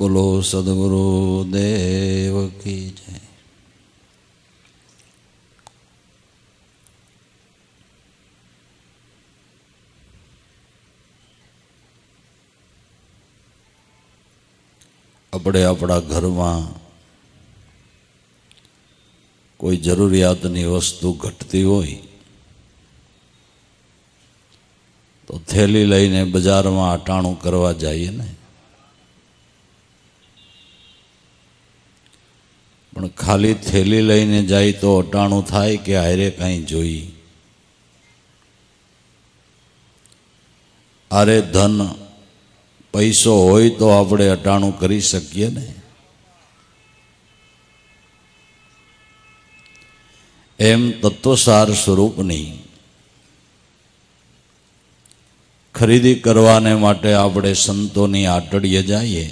બોલો સદગુરુ દેવ કી જય। આપણે આપણા ઘરમાં કોઈ જરૂરિયાતની વસ્તુ ઘટતી હોય તો થેલી લઈને બજારમાં અટાણું કરવા જઈએ ને, પણ ખાલી થેલી લઈને જાય તો અટાણું થાય કે હારે કાંઈ જોઈ? આરે ધન પૈસો હોય તો આપણે અટાણું કરી શકીએ ને। એમ તત્વસાર સ્વરૂપની ખરીદી કરવાને માટે આપણે સંતોની આટડીએ જઈએ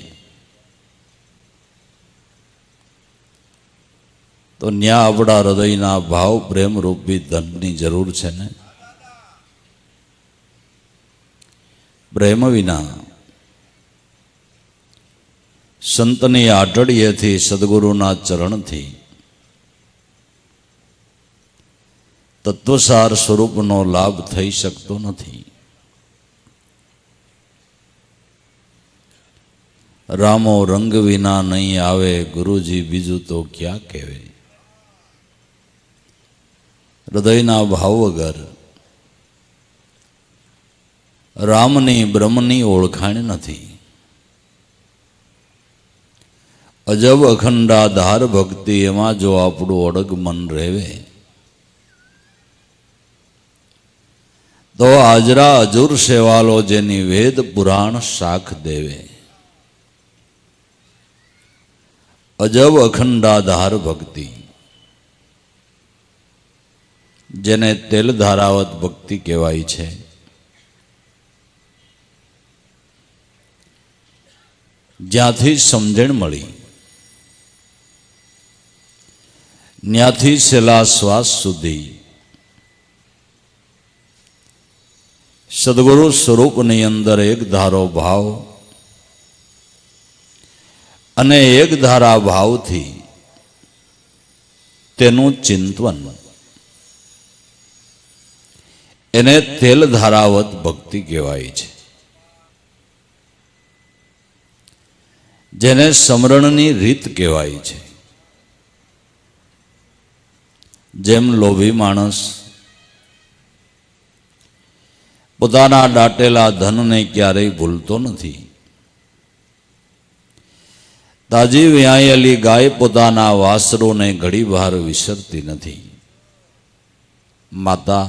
તો ન્યા આપણા હૃદયના ભાવ પ્રેમ રૂપી ધનની જરૂર છે ને। પ્રેમ વિના સંતની આટડીએથી સદગુરુના ચરણથી તત્વસાર સ્વરૂપનો લાભ થઈ શકતો નથી। રામો રંગ વિના નહીં આવે, ગુરુજી બીજું તો ક્યાં કહેવે। હૃદયના ભાવ વગર રામની બ્રહ્મની ઓળખાણ નથી। અજબ અખંડાધાર ભક્તિ એમાં જો આપણું અડગ મન રહેવે તો હાજરા હજુર સેવાલો જેની વેદ પુરાણ શાખ દેવે। અજબ અખંડાધાર ભક્તિ જેને તેલ ધારાવત ભક્તિ કહેવાય છે। જ્યાંથી સમજણ મળી ત્યાંથી છેલ્લા શ્વાસ સુધી સદગુરુ સ્વરૂપની અંદર એક ધારો ભાવ અને એક ધારા ભાવથી તેનું ચિંતન, એને તેલ ધારાવત ભક્તિ કહેવાય છે। જેને સમરણની રીત કહેવાય છે। જેમ લોભી માણસ પોતાના દાટેલા ધનને ક્યારેય ભૂલતો નથી, તાજી વ્યાયેલી ગાય પોતાના વાસરોને ઘડી વાર વિસરતી નથી। માતા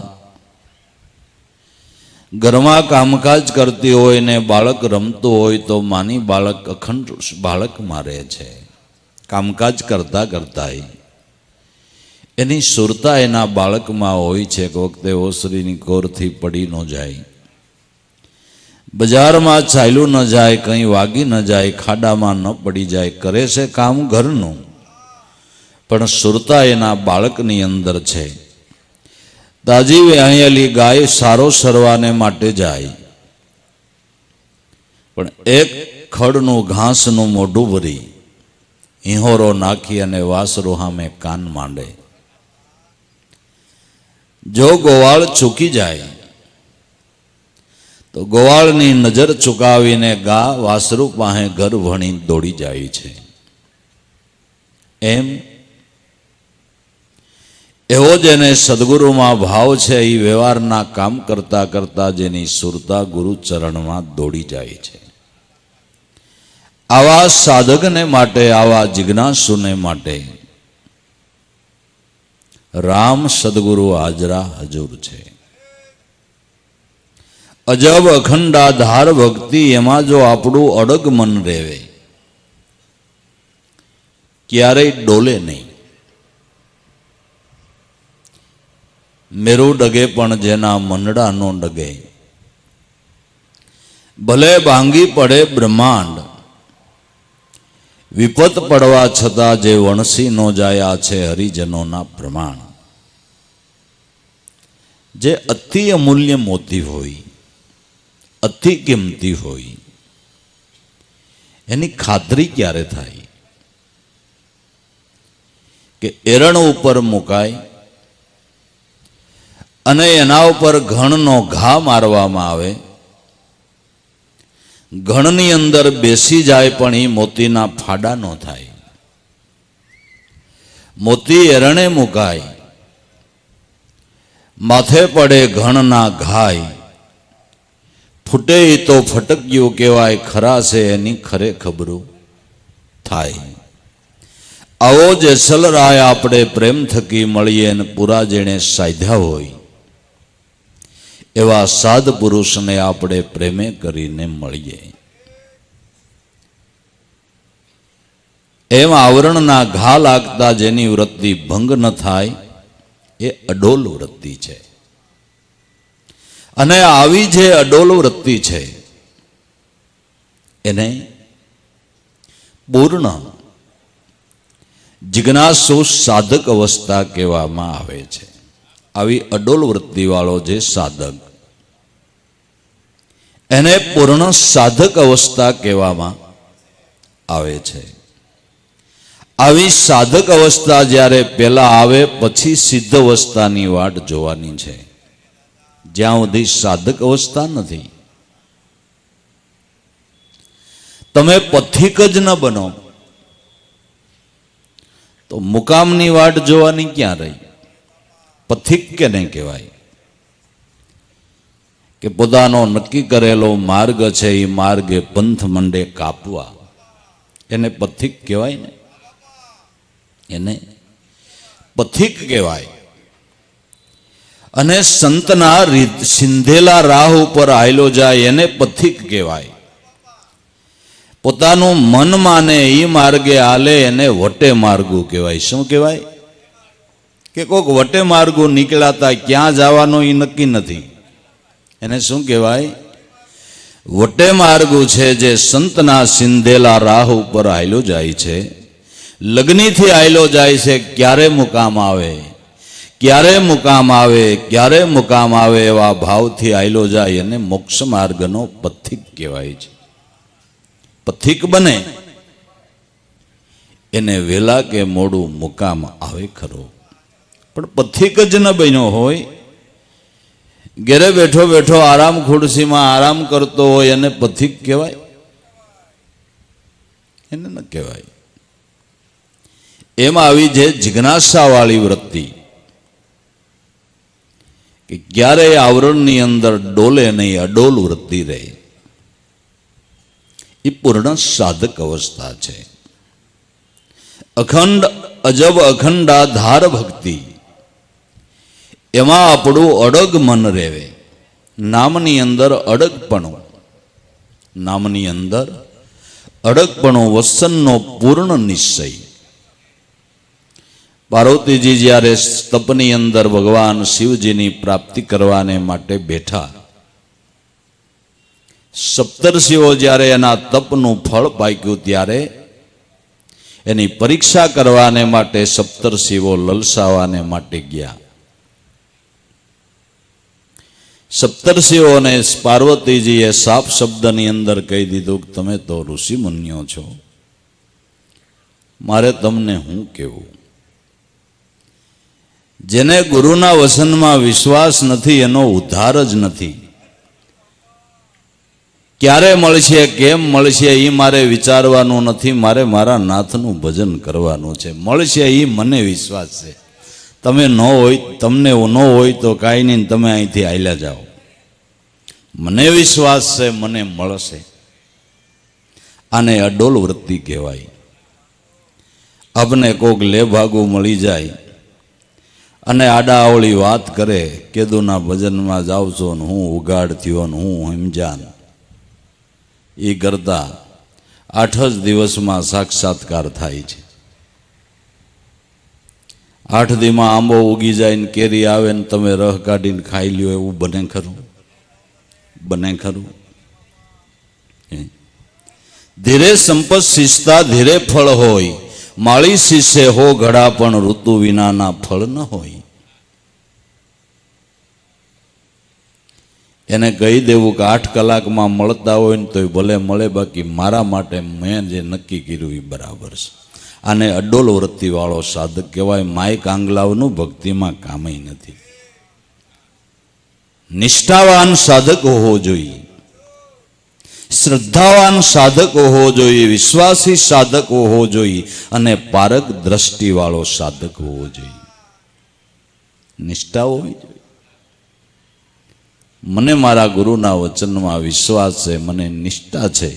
ઘરમાં કામકાજ કરતી હોય ને બાળક રમતું હોય તો માની બાળક અખંડ બાળકમાં રહે છે। કામકાજ કરતા કરતા એની સુરતા એના બાળકમાં હોય છે કે વખતે ઓસરીની કોરથી પડી ન જાય, બજારમાં ચાલ્યું ન જાય, કંઈ વાગી ન જાય, ખાડામાં ન પડી જાય, કરે છે કામ ઘરનું પણ સુરતા એના બાળકની અંદર છે। તાજી વ્યાયેલી ગાય સારો સરવાને માટે જાય પણ એક ખડનું ઘાસનું મોઢું ભરી હિંહોરો નાખી અને વાસરો સામે કાન માંડે। જો ગોવાળ ચૂકી જાય તો ગોવાળની નજર ચૂકાવીને ગા વાસરુ પાસે ઘર ભણી દોડી જાય છે। એમ એવો જેને સદગુરુમાં ભાવ છે એ વ્યવહારના કામ કરતા કરતા જેની સુરતા ગુરુ ચરણમાં દોડી જાય છે। આવા સાધકને માટે, આવા જિજ્ઞાસુને માટે રામ સદગુરુ હાજરા હજુર છે। અજબ અખંડાધાર ભક્તિ એમાં જો આપણું અડગ મન રહેવે, ક્યારેય ડોલે નહીં। મેરુ ડગે પણ જેના મનડા નો ડગે, ભલે ભાંગી પડે બ્રહ્માંડ, વિપત પડવા છતાં જે વણસી નો જાયા છે હરિજનોના પ્રમાણ। જે અતિ અમૂલ્ય મોતી હોય, અતિ કિંમતી હોય, એની ખાતરી ક્યારે થાય કે એરણ ઉપર મુકાય અને એના ઉપર ઘણનો ઘા મારવામાં આવે, ઘણની અંદર બેસી જાય પણ એ મોતીના ફાડા ન થાય. મોતી એરણે મુકાય, માથે પડે ઘણના ઘાય, ફૂટે તો ફટક્યું કહેવાય, ખરા છે એની ખરે ખબરું થાય. આવો જે સલરાય આપણે પ્રેમ થકી મળીએ ને પૂરા જેણે સાધ્યા હોય એવા સાધ પુરુષને આપણે પ્રેમે કરીને મળીએ. એમ આવરણના ઘા લાગતા જેની વૃત્તિ ભંગ ન થાય એ અડોલ વૃત્તિ છે. અને આવી જે અડોલ વૃત્તિ છે એને પૂર્ણ જિજ્ઞાસુ સાધક અવસ્થા કહેવામાં આવે છે. આવી અડોલ વૃત્તિ વાળો જે સાધક એને પૂર્ણ સાધક અવસ્થા કહેવામાં આવે છે. આવી સાધક અવસ્થા જ્યારે પહેલા આવે પછી સિદ્ધ અવસ્થાની વાટ જોવાની છે. જ્યાં સુધી સાધક અવસ્થા નથી તમે પથિક જ ન બનો તો મુકામની વાટ જોવાની ક્યાં રહી? પથિક કેને કહેવાય? કે પોતાનો નક્કી કરેલો માર્ગ છે એ માર્ગે પંથ મંડે કાપવા, એને પથિક કહેવાય ને, એને પથિક કહેવાય. અને સંતના સિંધેલા રાહ ઉપર આયલો જાય એને પથિક કહેવાય. પોતાનું મન માને એ માર્ગે હાલે એને વટે માર્ગું કહેવાય. શું કહેવાય? કે કોક વટે માર્ગું નીકળાતા ક્યાં જવાનું એ નક્કી નથી, એને શું કહેવાય? વટે માર્ગું છે. જે સંતના સિંધેલા રાહ ઉપર આયલો જાય છે, લગ્નીથી આયલો જાય છે, ક્યારે મુકામ આવે, ક્યારે મુકામ આવે, ક્યારે મુકામ આવે એવા ભાવથી આયલો જાય અને મોક્ષ માર્ગનો પથિક કહેવાય છે. પથિક બને એને વેલા કે મોડું મુકામ આવે ખરો, પણ પથિક જ ન બન્યો હોય, ઘેરે બેઠો બેઠો આરામ ખુરશીમાં આરામ કરતો હોય એને પથિક કહેવાય? એને ન કહેવાય. એમાં આવી જે જિજ્ઞાસા વાળી વૃત્તિ કે ક્યારેય આવરણની અંદર ડોલે નહીં, અડોલ વૃત્તિ રહે, એ પૂર્ણ સાધક અવસ્થા છે. અખંડ અજબ અખંડાધાર ભક્તિ, એમાં આપણું અડગ મન રહેવે. નામની અંદર અડગપણું, નામની અંદર અડગપણું, વસનનો પૂર્ણ નિશ્ચય. પાર્વતીજી જ્યારે તપની અંદર ભગવાન શિવજીની પ્રાપ્તિ કરવાને માટે બેઠા, સપ્તર્ષિઓ જ્યારે એના તપનું ફળ પાક્યું ત્યારે એની પરીક્ષા કરવાને માટે સપ્તર્ષિઓ લલસાવાને માટે ગયા. સપ્તર્ષિઓને પાર્વતીજીએ સાફ શબ્દની અંદર કહી દીધું કે તમે તો ઋષિ મુનિઓ છો, મારે તમને શું કહેવું? જેને ગુરુના વસનમાં વિશ્વાસ નથી એનો ઉદ્ધાર જ નથી. ક્યારે મળશે, કેમ મળશે એ મારે વિચારવાનું નથી, મારે મારા નાથનું ભજન કરવાનું છે. મળશે એ મને વિશ્વાસ છે. તમે ન હોય, તમને ન હોય તો કાંઈ નહીં, તમે અહીંથી હાલ્યા જાઓ. મને વિશ્વાસ છે મને મળશે. આને અડોલ વૃત્તિ કહેવાય. આપને કોક લેભાગું મળી જાય અને આડાઅવળી વાત કરે, કેદુના ભજનમાં જાવ છો ને હું ઉગાડ થયો ને હું સમજાન, એ કરતા 8 જ દિવસમાં સાક્ષાત્કાર થાય છે. 8 દીમાં આંબો ઉગી જાય ને કેરી આવે ને તમે રહ કાઢીને ખાઈ લ્યો, એવું બને ખરું? બને ખરું? ધીરે સંપત શિસ્તા ધીરે ફળ હોય, માળી શીશે હો ઘડા પણ ઋતુ વિનાના ફળ ન હોય. એને કહી દેવું કે 8 કલાકમાં મળતા હોય ને તોય ભલે મળે, બાકી મારા માટે મેં જે નક્કી કર્યું એ બરાબર છે. આને અડોલ વૃત્તિવાળો સાધક કહેવાય. માય કાંગલાવનું ભક્તિમાં કામય નથી. નિષ્ઠાવાન સાધક હોવો જોઈએ, શ્રદ્ધાવાન સાધક હોવો જોઈએ, વિશ્વાસી સાધક હોવો જોઈએ અને પારક દ્રષ્ટિવાળો સાધક હોવો જોઈએ. નિષ્ઠા હોવી જોઈએ. મને મારા ગુરુના વચનમાં વિશ્વાસ છે, મને નિષ્ઠા છે.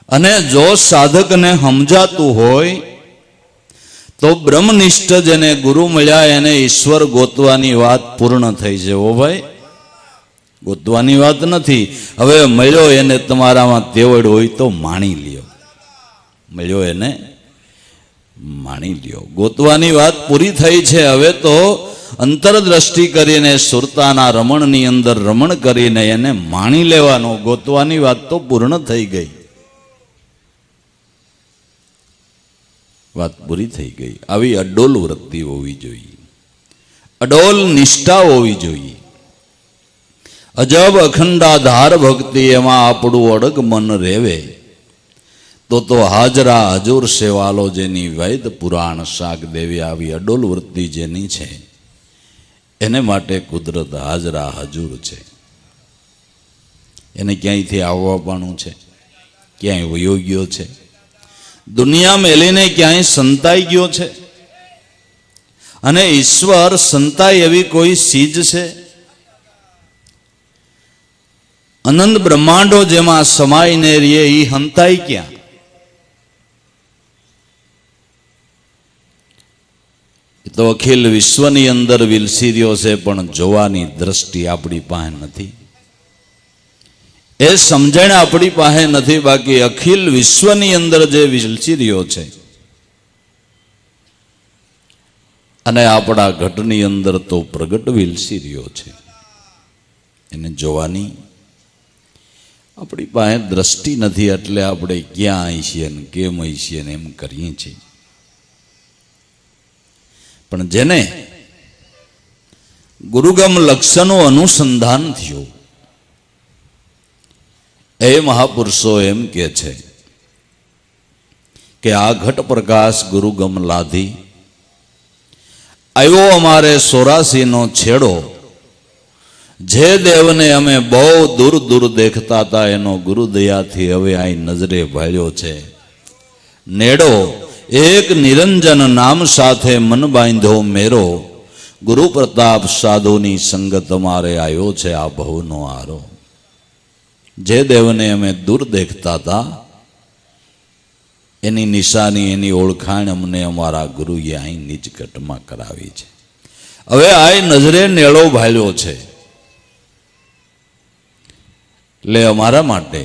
અને જો સાધકને સમજાતું હોય તો બ્રહ્મનિષ્ઠ જેને ગુરુ મળ્યા એને ઈશ્વર ગોતવાની વાત પૂર્ણ થઈ છે. ઓ ભાઈ, ગોતવાની વાત નથી. હવે મળ્યો એને તમારામાં તેવડ હોય તો માણી લ્યો. મળ્યો એને માણી લ્યો. ગોતવાની વાત પૂરી થઈ છે. હવે તો અંતરદ્રષ્ટિ કરીને સુરતાના રમણની અંદર રમણ કરીને એને માણી લેવાનો. ગોતવાની વાત તો પૂર્ણ થઈ ગઈ. વાત પૂરી થઈ ગઈ. આવી અડોલ વૃત્તિ હોવી જોઈએ, અડોલ નિષ્ઠા હોવી જોઈએ. અજબ અખંડાધાર ભક્તિ એમાં આપણું અડગ મન રેવે તો હાજરા હજુર સેવાલો જેની વૈદ પુરાણ શાક દેવી. આવી અડોલ વૃત્તિ જેની છે એને માટે કુદરત હાજરા હજુર છે. એને ક્યાંયથી આવવાનું છે, ક્યાંય વયો ગયો છે, દુનિયા મેલીને ક્યાંય સંતાઈ ગયો છે. અને ઈશ્વર સંતાય એવી કોઈ ચીજ છે? અનંત બ્રહ્માંડો જેમાં સમાઈને રહીએ એ હંતાય ક્યાં? તો અખિલ વિશ્વની અંદર વિલસી રહ્યો છે, પણ જોવાની દ્રષ્ટિ આપણી પાસે નથી. એ સમજણ આપણી પાસે નથી. બાકી અખિલ વિશ્વની અંદર જે વિલસી રહ્યો છે અને આપણા ઘટની અંદર તો પ્રગટ વિલસી રહ્યો છે, એને જોવાની આપણી પાસે દ્રષ્ટિ નથી. એટલે આપણે ક્યાં આવી છીએ ને કેમ આવી છીએ ને એમ કરીએ છીએ. પણ જેને ગુરુગમ લક્ષણનું અનુસંધાન થયું એ મહાપુરુષો એમ કે છે કે આ ઘટ પ્રકાશ ગુરુગમ લાધી આવ્યો અમારે 84નો છેડો. જે દેવને અમે બહુ દૂર દૂર દેખતા હતા એનો ગુરુદયાથી હવે અહીં નજરે ભાળ્યો છે. નેડો એક નિરંજન નામ સાથે મન બાંધ્યો મેરો. ગુરુ પ્રતાપ સાધુની સંગત અમારે આવ્યો છે આ ભવનો આરો. જે દેવને અમે દૂર દેખતા હતા એની નિશાની, એની ઓળખાણ અમને અમારા ગુરુએ અહીં નિજ ઘટમાં કરાવી છે. હવે આ નજરે નેળો ભાળ્યો છે. એટલે અમારા માટે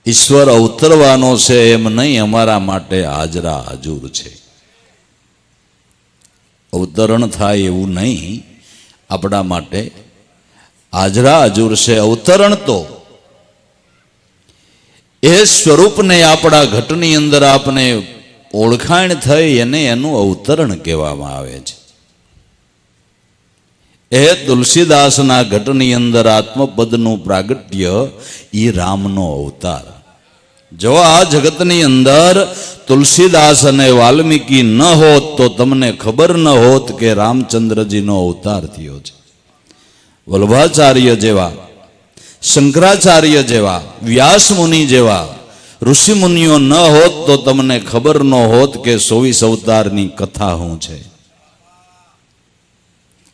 ઈશ્વર અવતરવાનો છે એમ નહીં, અમારા માટે હાજરા હજુર છે. અવતરણ થાય એવું નહીં, આપણા માટે હાજરા હજુર છે. અવતરણ તો એ સ્વરૂપને આપણા ઘટની અંદર આપને ઓળખાણ થઈ એને એનું અવતરણ કહેવામાં આવે છે. એ તુલસીદાસના ઘટની અંદર આત્મપદનું પ્રાગટ્ય એ રામનો અવતાર. જો આ જગતની અંદર તુલસીદાસ અને વાલ્મીકી ન હોત તો તમને ખબર ન હોત કે રામચંદ્રજીનો અવતાર થયો છે. વલ્ભાચાર્ય જેવા, શંકરાચાર્ય જેવા, વ્યાસ મુનિ જેવા ઋષિ મુનિઓ ન હોત તો તમને ખબર ન હોત કે 24 અવતારની કથા શું છે.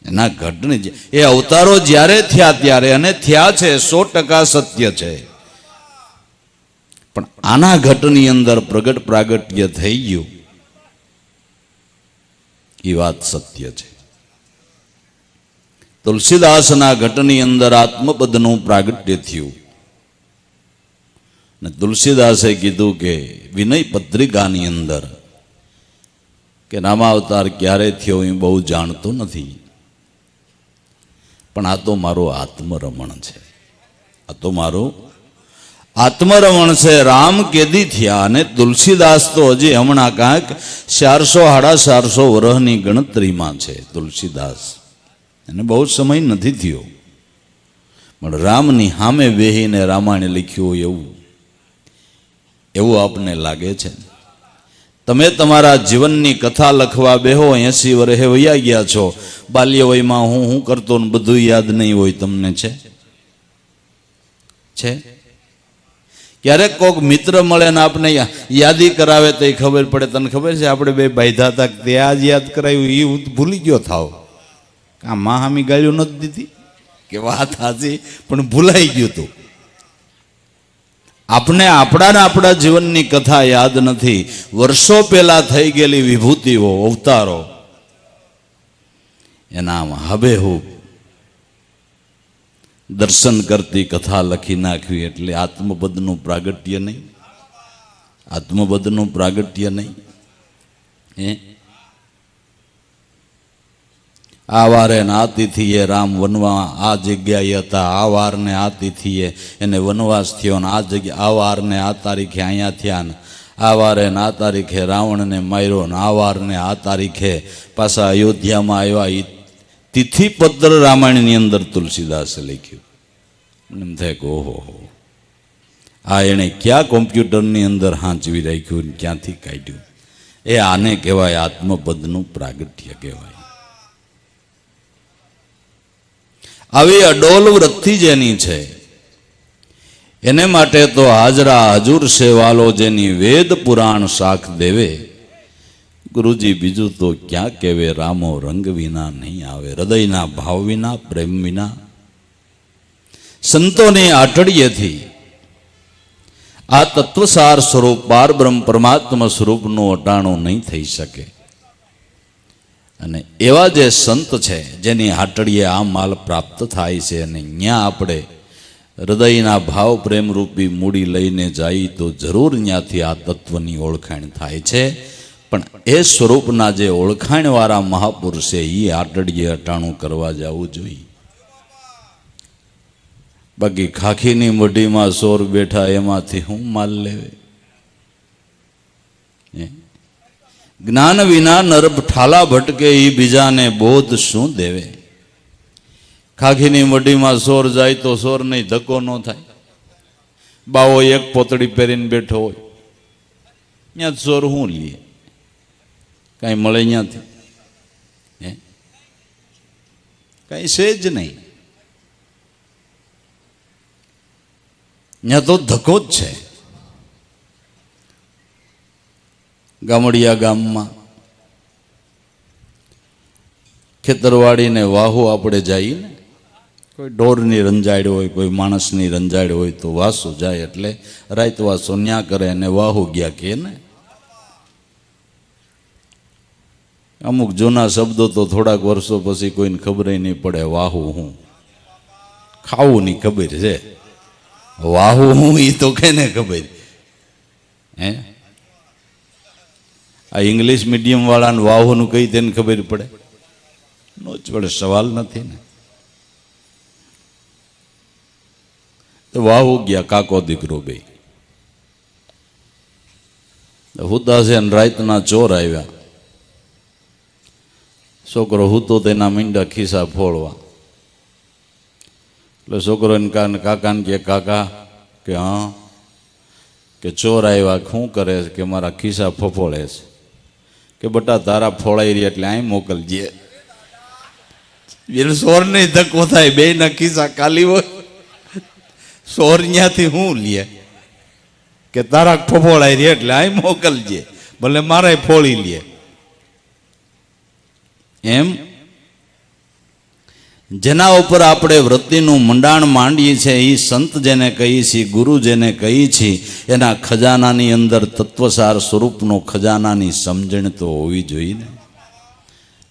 એના ઘટની એ અવતારો જ્યારે થયા ત્યારે, અને થયા છે 100% સત્ય છે. પણ આના ઘટની અંદર પ્રગટ પ્રાગટ્ય થઈ ગયું એ વાત સત્ય છે. તુલસીદાસના ઘટની અંદર આત્મપદનું પ્રાગટ્ય થયું ને તુલસીદાસે કીધું કે વિનય પત્રિકાની અંદર કે રામાવતાર ક્યારે થયો એ બહુ જાણતો નથી, પણ આ તો મારો આત્મરમણ છે. આ તો મારો આત્મરમણ છે. રામ કેદી થયા અને તુલસીદાસ તો હજી હમણાં કાંઈક 400-450 વર્ષની ગણતરીમાં છે. તુલસીદાસ એને બહુ સમય નથી થયો, પણ રામની સામે બેહીને રામાયણ લખ્યું એવું એવું આપને લાગે છે? તમે તમારા જીવનની કથા લખવા બેહો, 80 વર્ષે વયા ગયા છો, બાલ્ય વયમાં હું કરતો ને બધું યાદ નહીં હોય તમને? છે ક્યારેક કોઈક મિત્ર મળે ને આપણે યાદી કરાવે તો એ ખબર પડે. તને ખબર છે આપણે બે બાંધ્યા હતા, તે આજ યાદ કરાવ્યું એ ભૂલી ગયો થાવ. આ માહામી ગાળ્યું નથી દીધી કે વાત હાચી, પણ ભૂલાઈ ગયું તું. આપણે આપણા જીવનની કથા યાદ નથી. વર્ષો પહેલા થઈ ગયેલી વિભૂતિઓ, અવતારો, એના હબેહૂબ દર્શન કરતી કથા લખી નાખવી એટલે આત્મબદનું પ્રાગટ્ય નહીં. આત્મબદનું પ્રાગટ્ય નહીં. આ વારે ને આ તિથિએ રામ વનવા આ જગ્યાએ હતા, આ વાર ને આ તિથિએ એને વનવાસ થયો ને આ જગ્યા, આ વાર ને આ તારીખે અહીંયા થયા ને આ વારે ને આ તારીખે રાવણને માર્યો ને આ વાર ને આ તારીખે પાછા અયોધ્યામાં આવ્યા. એ તિથિપત્ર રામાયણની અંદર તુલસીદાસે લખ્યું. એમ થાય કે ઓહો, આ એણે ક્યાં કોમ્પ્યુટરની અંદર હાંચવી રાખ્યું ને ક્યાંથી કાઢ્યું? એ આને કહેવાય આત્મપદનું પ્રાગટ્ય કહેવાય. આવી અડોલ વૃત્તિ જેની છે એને માટે તો હાજરા હજુર સેવાલો જેની વેદ પુરાણ શાખ દેવે. ગુરુજી બીજું તો ક્યાં કહેવે? રામો રંગ વિના નહીં આવે, હૃદયના ભાવ વિના, પ્રેમ વિના. સંતોની આટડીએથી આ તત્વસાર સ્વરૂપ પાર બ્રહ્મ પરમાત્મા સ્વરૂપનું અટાણું નહીં થઈ શકે. અને એવા જે સંત છે જેની હાટડીએ આ માલ પ્રાપ્ત થાય છે, અને ત્યાં આપણે હૃદયના ભાવ પ્રેમરૂપી મૂડી લઈને જઈએ તો જરૂર ત્યાંથી આ તત્વની ઓળખાણ થાય છે. પણ એ સ્વરૂપના જે ઓળખાણવાળા મહાપુરુષે એ આટડીએ અટાણું કરવા જવું જોઈએ. બાકી ખાખીની મઢીમાં સોર બેઠા એમાંથી હું માલ લેવે? જ્ઞાન વિના નર ઠાલા ભટકે, એ બીજાને બોધ શું દેવે? ખાખીની મઢીમાં સોર જાય તો સોર નહીં ધક્કો ન થાય. બાવો એક પોતળી પહેરીને બેઠો હોય, ત્યાં સોર હું લઈએ? કાંઈ મળે ત્યાંથી? કાંઈ છે જ નહીં. ત્યાં તો ધક્કો જ છે. ગામડિયા ગામમાં ખેતરવાડીને વાહુ આપણે જઈએ ને, કોઈ ઢોરની રંજાડ હોય, કોઈ માણસની રંજાડ હોય તો વાસુ જાય એટલે રાત વાસો ન્યા કરે અને વાહુ ગયા કે ને. અમુક જૂના શબ્દો તો થોડાક વર્ષો પછી કોઈને ખબર નહીં પડે. વાહુ હું ખાવું ની ખબર છે, વાહુ હું એ તો કેને ખબર? આ ઇંગ્લિશ મીડિયમ વાળાને વાહોનું કઈ તેને ખબર પડે? નો જ પડે, સવાલ નથી ને. તો વાહુ ગયા કાકો દીકરો બે હુતા છે ને રાતના ચોર આવ્યા. છોકરો હુતો તેના મીંડા ખિસ્સા ફોડવા. એટલે છોકરો એને કાકાને કે કાકા કે હા, કે ચોર આવ્યા શું કરે છે? કે મારા ખિસ્સા ફફોળે છે. કે બટા તારા ફોડાઈ રહ્યા એટલે અહીં મોકલજે. સોર નહીં ધક્કો થાય, બે ના ખિસ્સા ખાલી હોય, સોર ત્યાંથી હું લે? કે તારા ફફોડાઈ રહ્યા એટલે અહીં મોકલજે, ભલે મારે ફોડી લે. એમ જેના ઉપર આપણે વૃત્તિનું મંડાણ માંડીએ છીએ, એ સંત જેને કહીએ છીએ, ગુરુ જેને કહીએ છીએ, એના ખજાનાની અંદર તત્વસાર સ્વરૂપનો ખજાનાની સમજણ તો હોવી જોઈએ ને.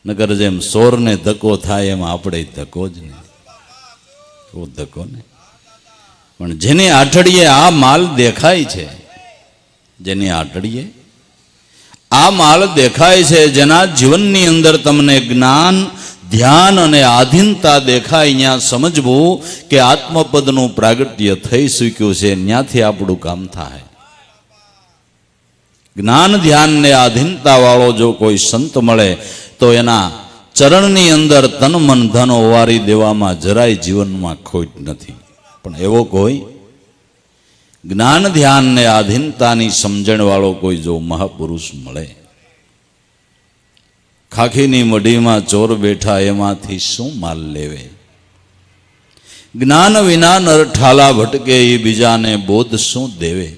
નગર જેમ સોરને ધક્કો થાય એમ આપણે ધક્કો જ નહીં, એવો ધક્કો ને. પણ જેની આઠડીએ આ માલ દેખાય છે, જેની આઠડીએ આ માલ દેખાય છે, જેના જીવનની અંદર તમને જ્ઞાન, ધ્યાન અને આધીનતા દેખાય, અહીંયા સમજવું કે આત્મપદનું પ્રાગટ્ય થઈ શક્યું છે, ત્યાંથી આપણું કામ થાય. જ્ઞાન, ધ્યાન ને આધીનતા વાળો જો કોઈ સંત મળે તો એના ચરણની અંદર તન મન ધન ઓવારી દેવામાં જરાય જીવનમાં ખોટ નથી. પણ એવો કોઈ જ્ઞાન ધ્યાન ને આધીનતાની સમજણ વાળો કોઈ જો મહાપુરુષ મળે, ખાખીની મઢીમાં ચોર બેઠા એમાંથી શું માલ લેવે? જ્ઞાન વિના નર ઠાલા ભટકે એ બીજાને બોધ શું દેવે?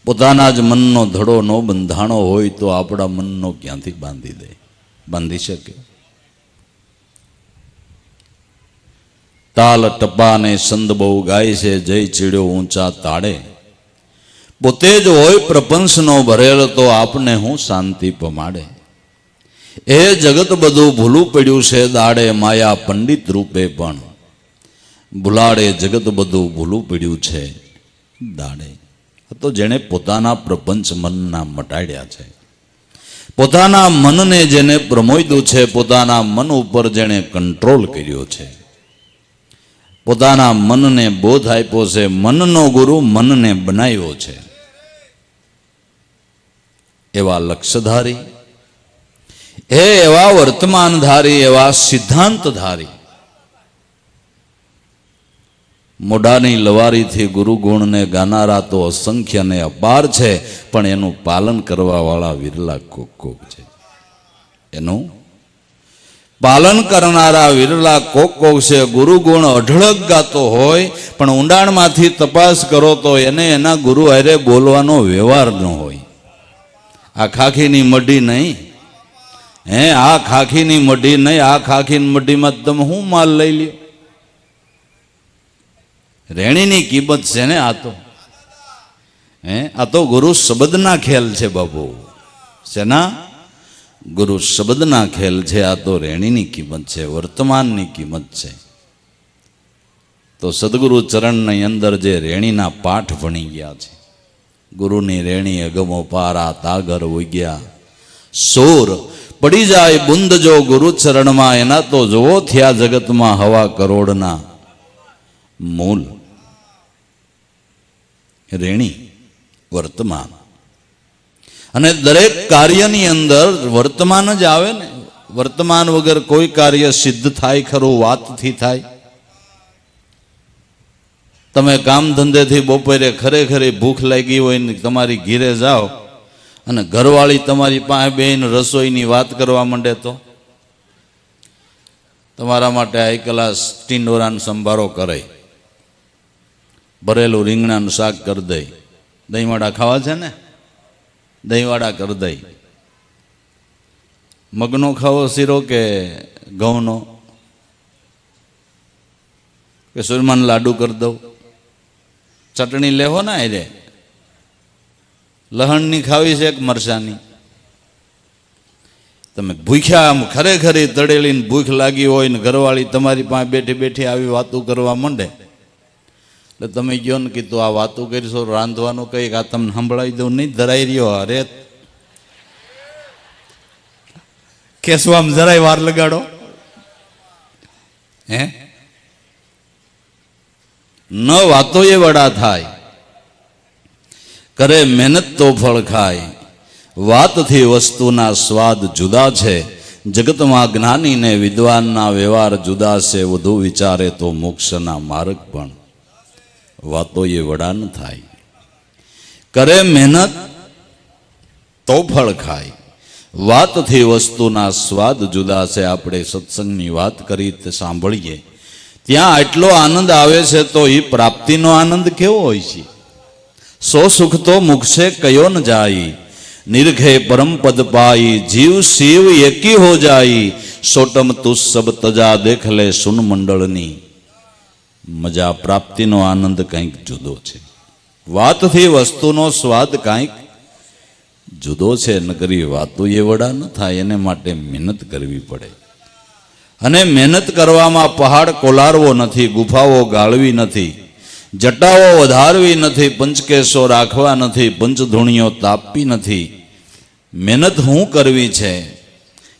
પોતાના જ મનનો ધડો ન બંધાણો હોય તો આપણા મનનો ક્યાંથી બાંધી શકે? તાલ ટપાને સંદ બહુ ગાય છે, જય ચીડ્યો ઊંચા તાળે. પોતે જ હોય પ્રપંચનો ભરેલ તો આપને હું શાંતિ પમાડે. એ જગત બધું ભૂલું પડ્યું છે દાડે, માયા પંડિત રૂપે પણ ભૂલાડે. જગત બધું ભૂલું પડ્યું છે દાડે. તો જેણે પોતાના પ્રપંચ મનના મટાડ્યા છે, પોતાના મનને જેને પ્રમોદ્યું છે, પોતાના મન ઉપર જેણે કંટ્રોલ કર્યો છે, પોતાના મનને બોધ આપ્યો છે, મનનો ગુરુ મનને બનાવ્યો છે, એવા લક્ષ્યધારી, એવા વર્તમાનધારી, એવા સિદ્ધાંતધારી, મોઢાની લવારીથી ગુરુ ગુણને ગાનારા તો અસંખ્ય ને અપાર છે, પણ એનું પાલન કરવા વાળા વિરલા કોક છે. એનું પાલન કરનારા વિરલા કોક છે. ગુરુ ગુણ અઢળક ગાતો હોય પણ ઊંડાણમાંથી તપાસ કરો તો એને એના ગુરુ હારે બોલવાનો વ્યવહાર ન હોય. આ ખાખીની મઢી નહીં, આ ખાખીની મઢી નહીં. આ ખાખીની મઢીમાં તમે શું માલ લઈ લ્યો? રેણીની કિંમત છે ને આ તો. આ તો ગુરુ શબ્દના ખેલ છે બાબુ. શેના? ગુરુ શબ્દના ખેલ છે. આ તો રેણીની કિંમત છે, વર્તમાનની કિંમત છે. તો સદગુરુ ચરણની અંદર જે રેણીના પાઠ ભણી ગયા છે, ગુરુની રેણી અગમો પારા તાગર ઉગ્યા, સોર પડી જાય બુંદ જો ગુરુ ચરણમાં, એના તો જોવો થયા જગતમાં હવા કરોડના મૂલ. રેણી વર્તમાન, અને દરેક કાર્યની અંદર વર્તમાન જ આવે ને. વર્તમાન વગર કોઈ કાર્ય સિદ્ધ થાય ખરું? વાતથી થાય. તમે કામ ધંધેથી બપોરે ખરેખરી ભૂખ લાગી હોય ને તમારી ઘીરે જાઓ અને ઘરવાળી તમારી પાસે બેન રસોઈની વાત કરવા માંડે તો તમારા માટે આ ક્લાસ ટીંડોરાનો સંભારો કરે, ભરેલું રીંગણાનું શાક કરી દઈ, દહીંવાડા ખાવા છે ને દહીંવાડા કરી દઈ. મગનો ખાવો શીરો કે ઘઉંનો કે સુરમાન લાડુ કરી દઉં? ચટણી લેવો ને રે, લહણની ખાવી છે કે મરચાની? તમે ભૂખ્યા આમ ખરેખરી તળેલીને ભૂખ લાગી હોય ને ઘરવાળી તમારી પાસે બેઠી બેઠી આવી વાતો કરવા માંડે એટલે તમે કહો ને કે તું આ વાતો કરીશો રાંધવાનું કંઈક આ તમને સંભળાવી દઉં નહીં ધરાઈ રહ્યો. અરે કેસવામાં જરાય વાર લગાડો. ન વાતો એ વડા થાય, કરે મહેનત તો ફળ ખાય. વાતથી વસ્તુના સ્વાદ જુદા છે, જગતમાં જ્ઞાની ને વિદ્વાનના વ્યવહાર જુદા છે. વધુ વિચારે તો મોક્ષના માર્ગ પણ વાતો એ વડા ન થાય. કરે મહેનત તો ફળ ખાય. વાતથી વસ્તુના સ્વાદ જુદા છે. આપણે સત્સંગની વાત કરી તે સાંભળીએ, ત્યાં આટલો આનંદ આવે છે તો એ પ્રાપ્તિનો આનંદ કેવો હોય છે? સો સુખ તો મુખ છે કયો ન જાય, નિરખે પરમ પદ પાઈ, જીવ શિવ એકી હો જાય. સોટમ તું સબ તજા દેખ લે સુન મંડળની મજા. પ્રાપ્તિનો આનંદ કંઈક જુદો છે, વાતથી વસ્તુનો સ્વાદ કંઈક જુદો છે. નકરી વાતો એ વડા ન થાય, એને માટે મહેનત કરવી પડે. અને મહેનત કરવામાં પહાડ કોલારવો નથી, ગુફાઓ ગાળવી નથી, જટાઓ વધારવી નથી, પંચકેશો રાખવા નથી, પંચધૂણીઓ તાપવી નથી. મહેનત શું કરવી છે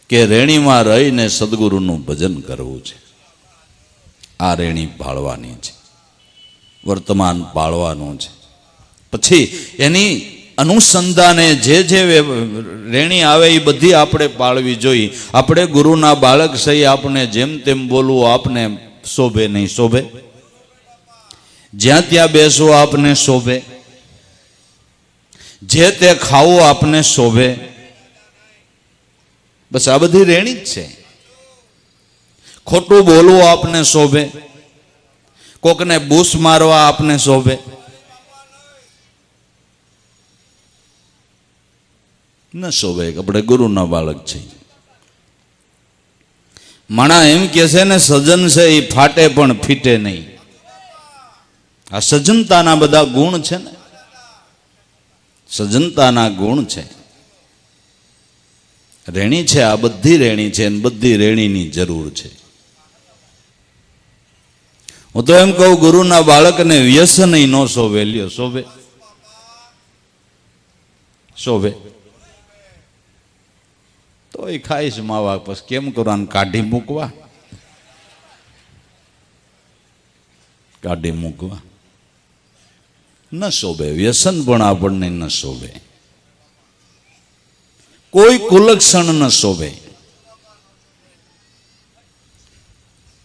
કે રેણીમાં રહીને સદગુરુનું ભજન કરવું છે. આ રેણી પાળવાની છે, વર્તમાન પાળવાનું છે. પછી એની અનુસંધાને જે રેણી આવે એ બધી આપણે પાળવી જોઈએ. આપણે ગુરુના બાળક સહી આપણે જેમ તેમ બોલવું આપને શોભે નહીં. શોભે? જ્યાં ત્યાં બેસવું આપને શોભે? જે તે ખાવું આપને શોભે? બસ આ બધી રેણી જ છે. ખોટું બોલવું આપને શોભે? કોકને બૂસ મારવા આપને શોભે? ન શોભે. આપણે ગુરુના બાળક છે. માણા એમ કે છે ને સજન છે એ ફાટે પણ ફીટે નહીં. આ સજનતાના બધા ગુણ છે ને, સજનતાના ગુણ છે. રેણી છે, આ બધી રેણી છે અને બધી રેણીની જરૂર છે. હું તો એમ કહું ગુરુના બાળકને વ્યસન ન શોભે. લ્યો શોભે? શોભે? તો એ ખાઈશ માવા પછી કેમ કરવાનું? કાઢી મૂકવા? કાઢી મૂકવા ન શોભે. વ્યસન પણ આપણને ન શોભે. કોઈ કુલક્ષણ ન શોભે.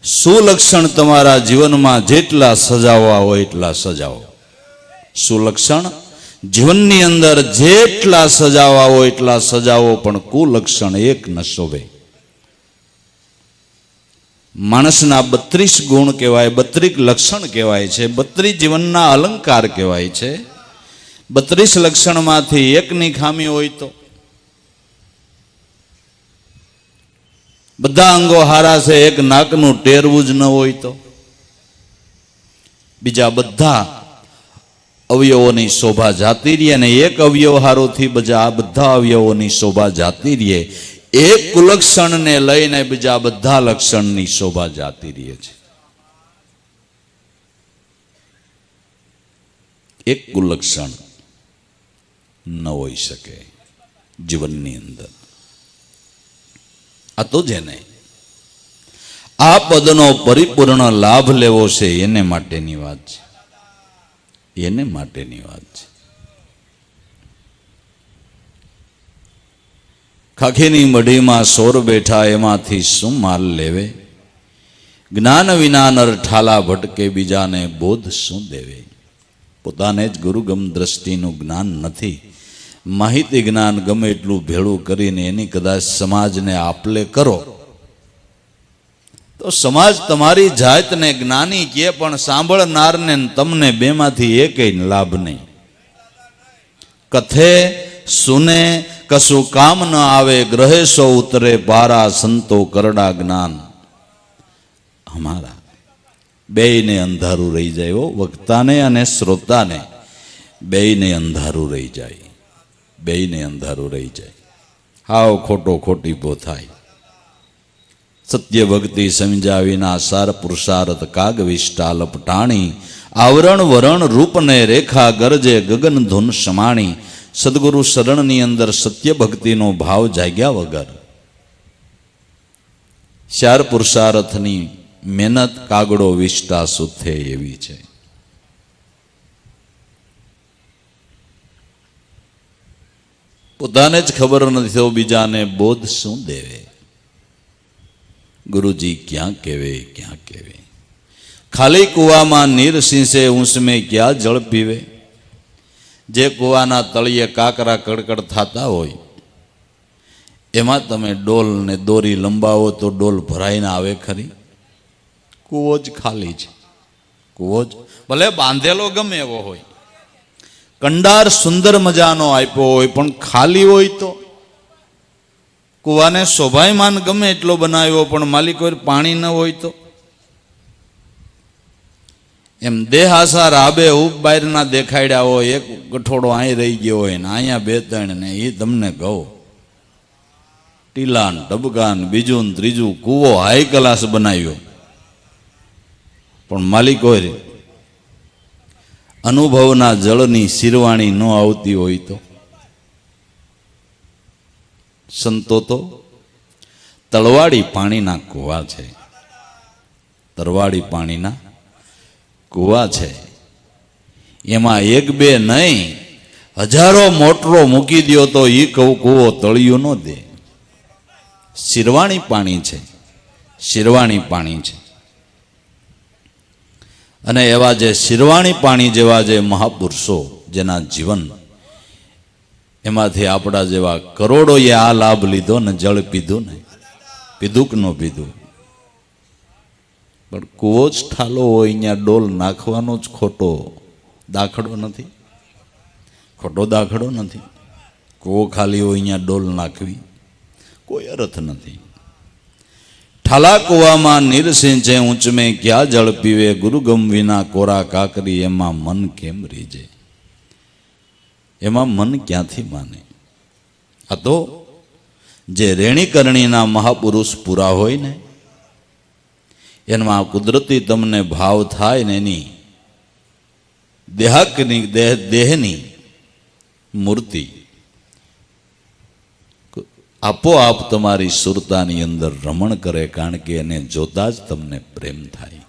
સુલક્ષણ તમારા જીવનમાં જેટલા સજાવવા હોય એટલા સજાવો. સુલક્ષણ જીવનની અંદર જેટલા સજાવવા હોય એટલા સજાવો, પણ કુલક્ષણ એક ન શોભે. માણસના 32 ગુણ કહેવાય, 32 લક્ષણ કહેવાય છે, 32 જીવનના અલંકાર કહેવાય છે. 32 લક્ષણમાંથી એકની ખામી હોય તો બધા અંગો હારા છે, એક નાકનું ટેરવું જ ન હોય તો બીજા બધા અવયવોની શોભા જાતી રહે, અને એક અવયવ હારોથી બધા અવયવોની શોભા જાતી રહે. એક કુલક્ષણને લઈને બીજા બધા લક્ષણની શોભા જાતી રહે છે. એક કુલક્ષણ ન હોઈ શકે જીવનની અંદર. આ તો જેને આ પદનો પરિપૂર્ણ લાભ લેવો છે એને માટેની વાત છે. એને માટેની વાત છે. ખાખીની મઢીમાં સોર બેઠા એમાંથી શું માલ લેવે? જ્ઞાન વિના નર ઠાલા ભટકે, બીજાને બોધ શું દેવે? પોતાને જ ગુરુગમ દ્રષ્ટિનું જ્ઞાન નથી. માહિતી જ્ઞાન ગમે એટલું ભેળું કરીને એની કદાચ સમાજને આપલે કરો તો સમાજ તમારી જાતને જ્ઞાની કહે, પણ સાંભળનારને તમને બેમાંથી એકેય લાભ નહીં. કથે સુને કશું કામ ન આવે, ગ્રહે સો ઉતરે પારા, સંતો કરડા જ્ઞાન અમારા. બેયને અંધારું રહી જાય. હો, વક્તાને અને શ્રોતાને બેયને અંધારું રહી જાય. બેયને અંધારું રહી જાય. હાવ ખોટો ખોટીપો થાય. સત્ય ભક્તિ સમજ્યા વિના સાર પુરુષાર્થ કાગ વિષ્ટા લપટાણી, આવરણ વરણ રૂપને રેખા ગરજે ગગન ધૂન સમાણી. સદગુરુ શરણની અંદર સત્ય ભક્તિનો ભાવ જાગ્યા વગર ચાર પુરુષાર્થની મહેનત કાગડો વિષ્ટા સુથે એવી છે. પોતાને જ ખબર નથી તો બીજાને બોધ શું દેવે? ગુરુજી ક્યાં કહેવે, ક્યાં કહેવે? ખાલી કુવામાં નીર સીંસે ઊંસમે ક્યાં જળ પીવે? જે કુવાના તળિયે કાકરા કડકડ થતા હોય એમાં તમે ડોલ ને દોરી લંબાવો તો ડોલ ભરાઈને આવે ખરી? કૂવો જ ખાલી છે. કૂવો જ ભલે બાંધેલો ગમે એવો હોય, કંડાર સુંદર મજાનો આપ્યો હોય, પણ ખાલી હોય તો કુવાને શોભાયમાન ગમે એટલો બનાવ્યો પણ માલિકો પાણી ન હોય તો એમ દેહ આશા રાબે ઉપ બહારના દેખાડ્યા હોય, એક ગઠોડો અહીં રહી ગયો હોય ને અહીંયા બે ત્રણ ને એ તમને કહો ટીલાન ડબકાન બીજું ત્રીજું કૂવો હાઈ ક્લાસ બનાવ્યો, પણ માલિકો અનુભવના જળની શિરવાણી ન આવતી હોય તો સંતો તો તળવાડી પાણીના કૂવા છે. તળવાડી પાણીના કૂવા છે. એમાં એક બે નહીં હજારો મોટરો મૂકી દો તો ઈ કૂવો તળિયું ન દે. શિરવાણી પાણી છે, શિરવાણી પાણી છે. અને એવા જે શિરવાણી પાણી જેવા જે મહાપુરુષો જેના જીવન એમાંથી આપણા જેવા કરોડોએ આ લાભ લીધો ને, જળ પીધું ને, પીધું કે ન પીધું. પણ કૂવો જ ઠાલો હોય, અહીંયા ડોલ નાખવાનો જ ખોટો દાખલો નથી, ખોટો દાખલો નથી. કૂવો ખાલી હોય, અહીંયા ડોલ નાખવી કોઈ અર્થ નથી. ઠાલા કૂવામાં નીર સિંચે ઊંચ મેં ક્યાં જળ પીવે, ગુરુગમ વિના કોરા કાકરી એમાં મન કેમ રીજે. એમાં મન ક્યાંથી માને? આ તો જે રેણીકરણીના મહાપુરુષ પૂરા હોય ને એમાં કુદરતી તમને ભાવ થાય ને એની દેહની મૂર્તિ આપોઆપ તમારી સુરતાની અંદર રમણ કરે, કારણ કે એને જોતા જ તમને પ્રેમ થાય,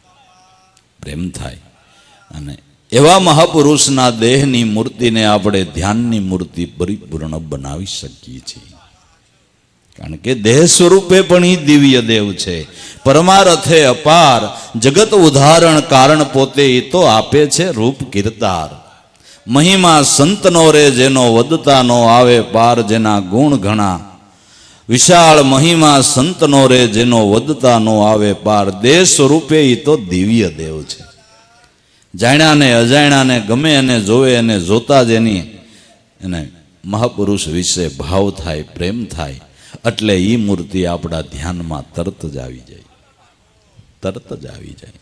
પ્રેમ થાય. અને એવા મહાપુરુષના દેહની મૂર્તિને આપણે ધ્યાનની મૂર્તિ પરિપૂર્ણ બનાવી શકીએ છીએ, કારણ કે દેહ સ્વરૂપે પણ એ દિવ્ય દેવ છે. પરમારથે અપાર જગત ઉદાહરણ કારણ પોતે એ તો આપે છે રૂપ કીર્તાર. મહિમા સંતનો રે જેનો વધતા નો આવે પાર, જેના ગુણ ઘણા વિશાળ મહિમા સંતનો રે જેનો વધતા નો આવે પાર. દેહ સ્વરૂપે એ તો દિવ્ય દેવ છે. જાણ્યાને અજાણ્યાને ગમે એને જોવે અને જોતા જ એને મહાપુરુષ વિશે ભાવ થાય, પ્રેમ થાય. એટલે એ મૂર્તિ આપણા ધ્યાનમાં તરત જ આવી જાય, તરત જ આવી જાય,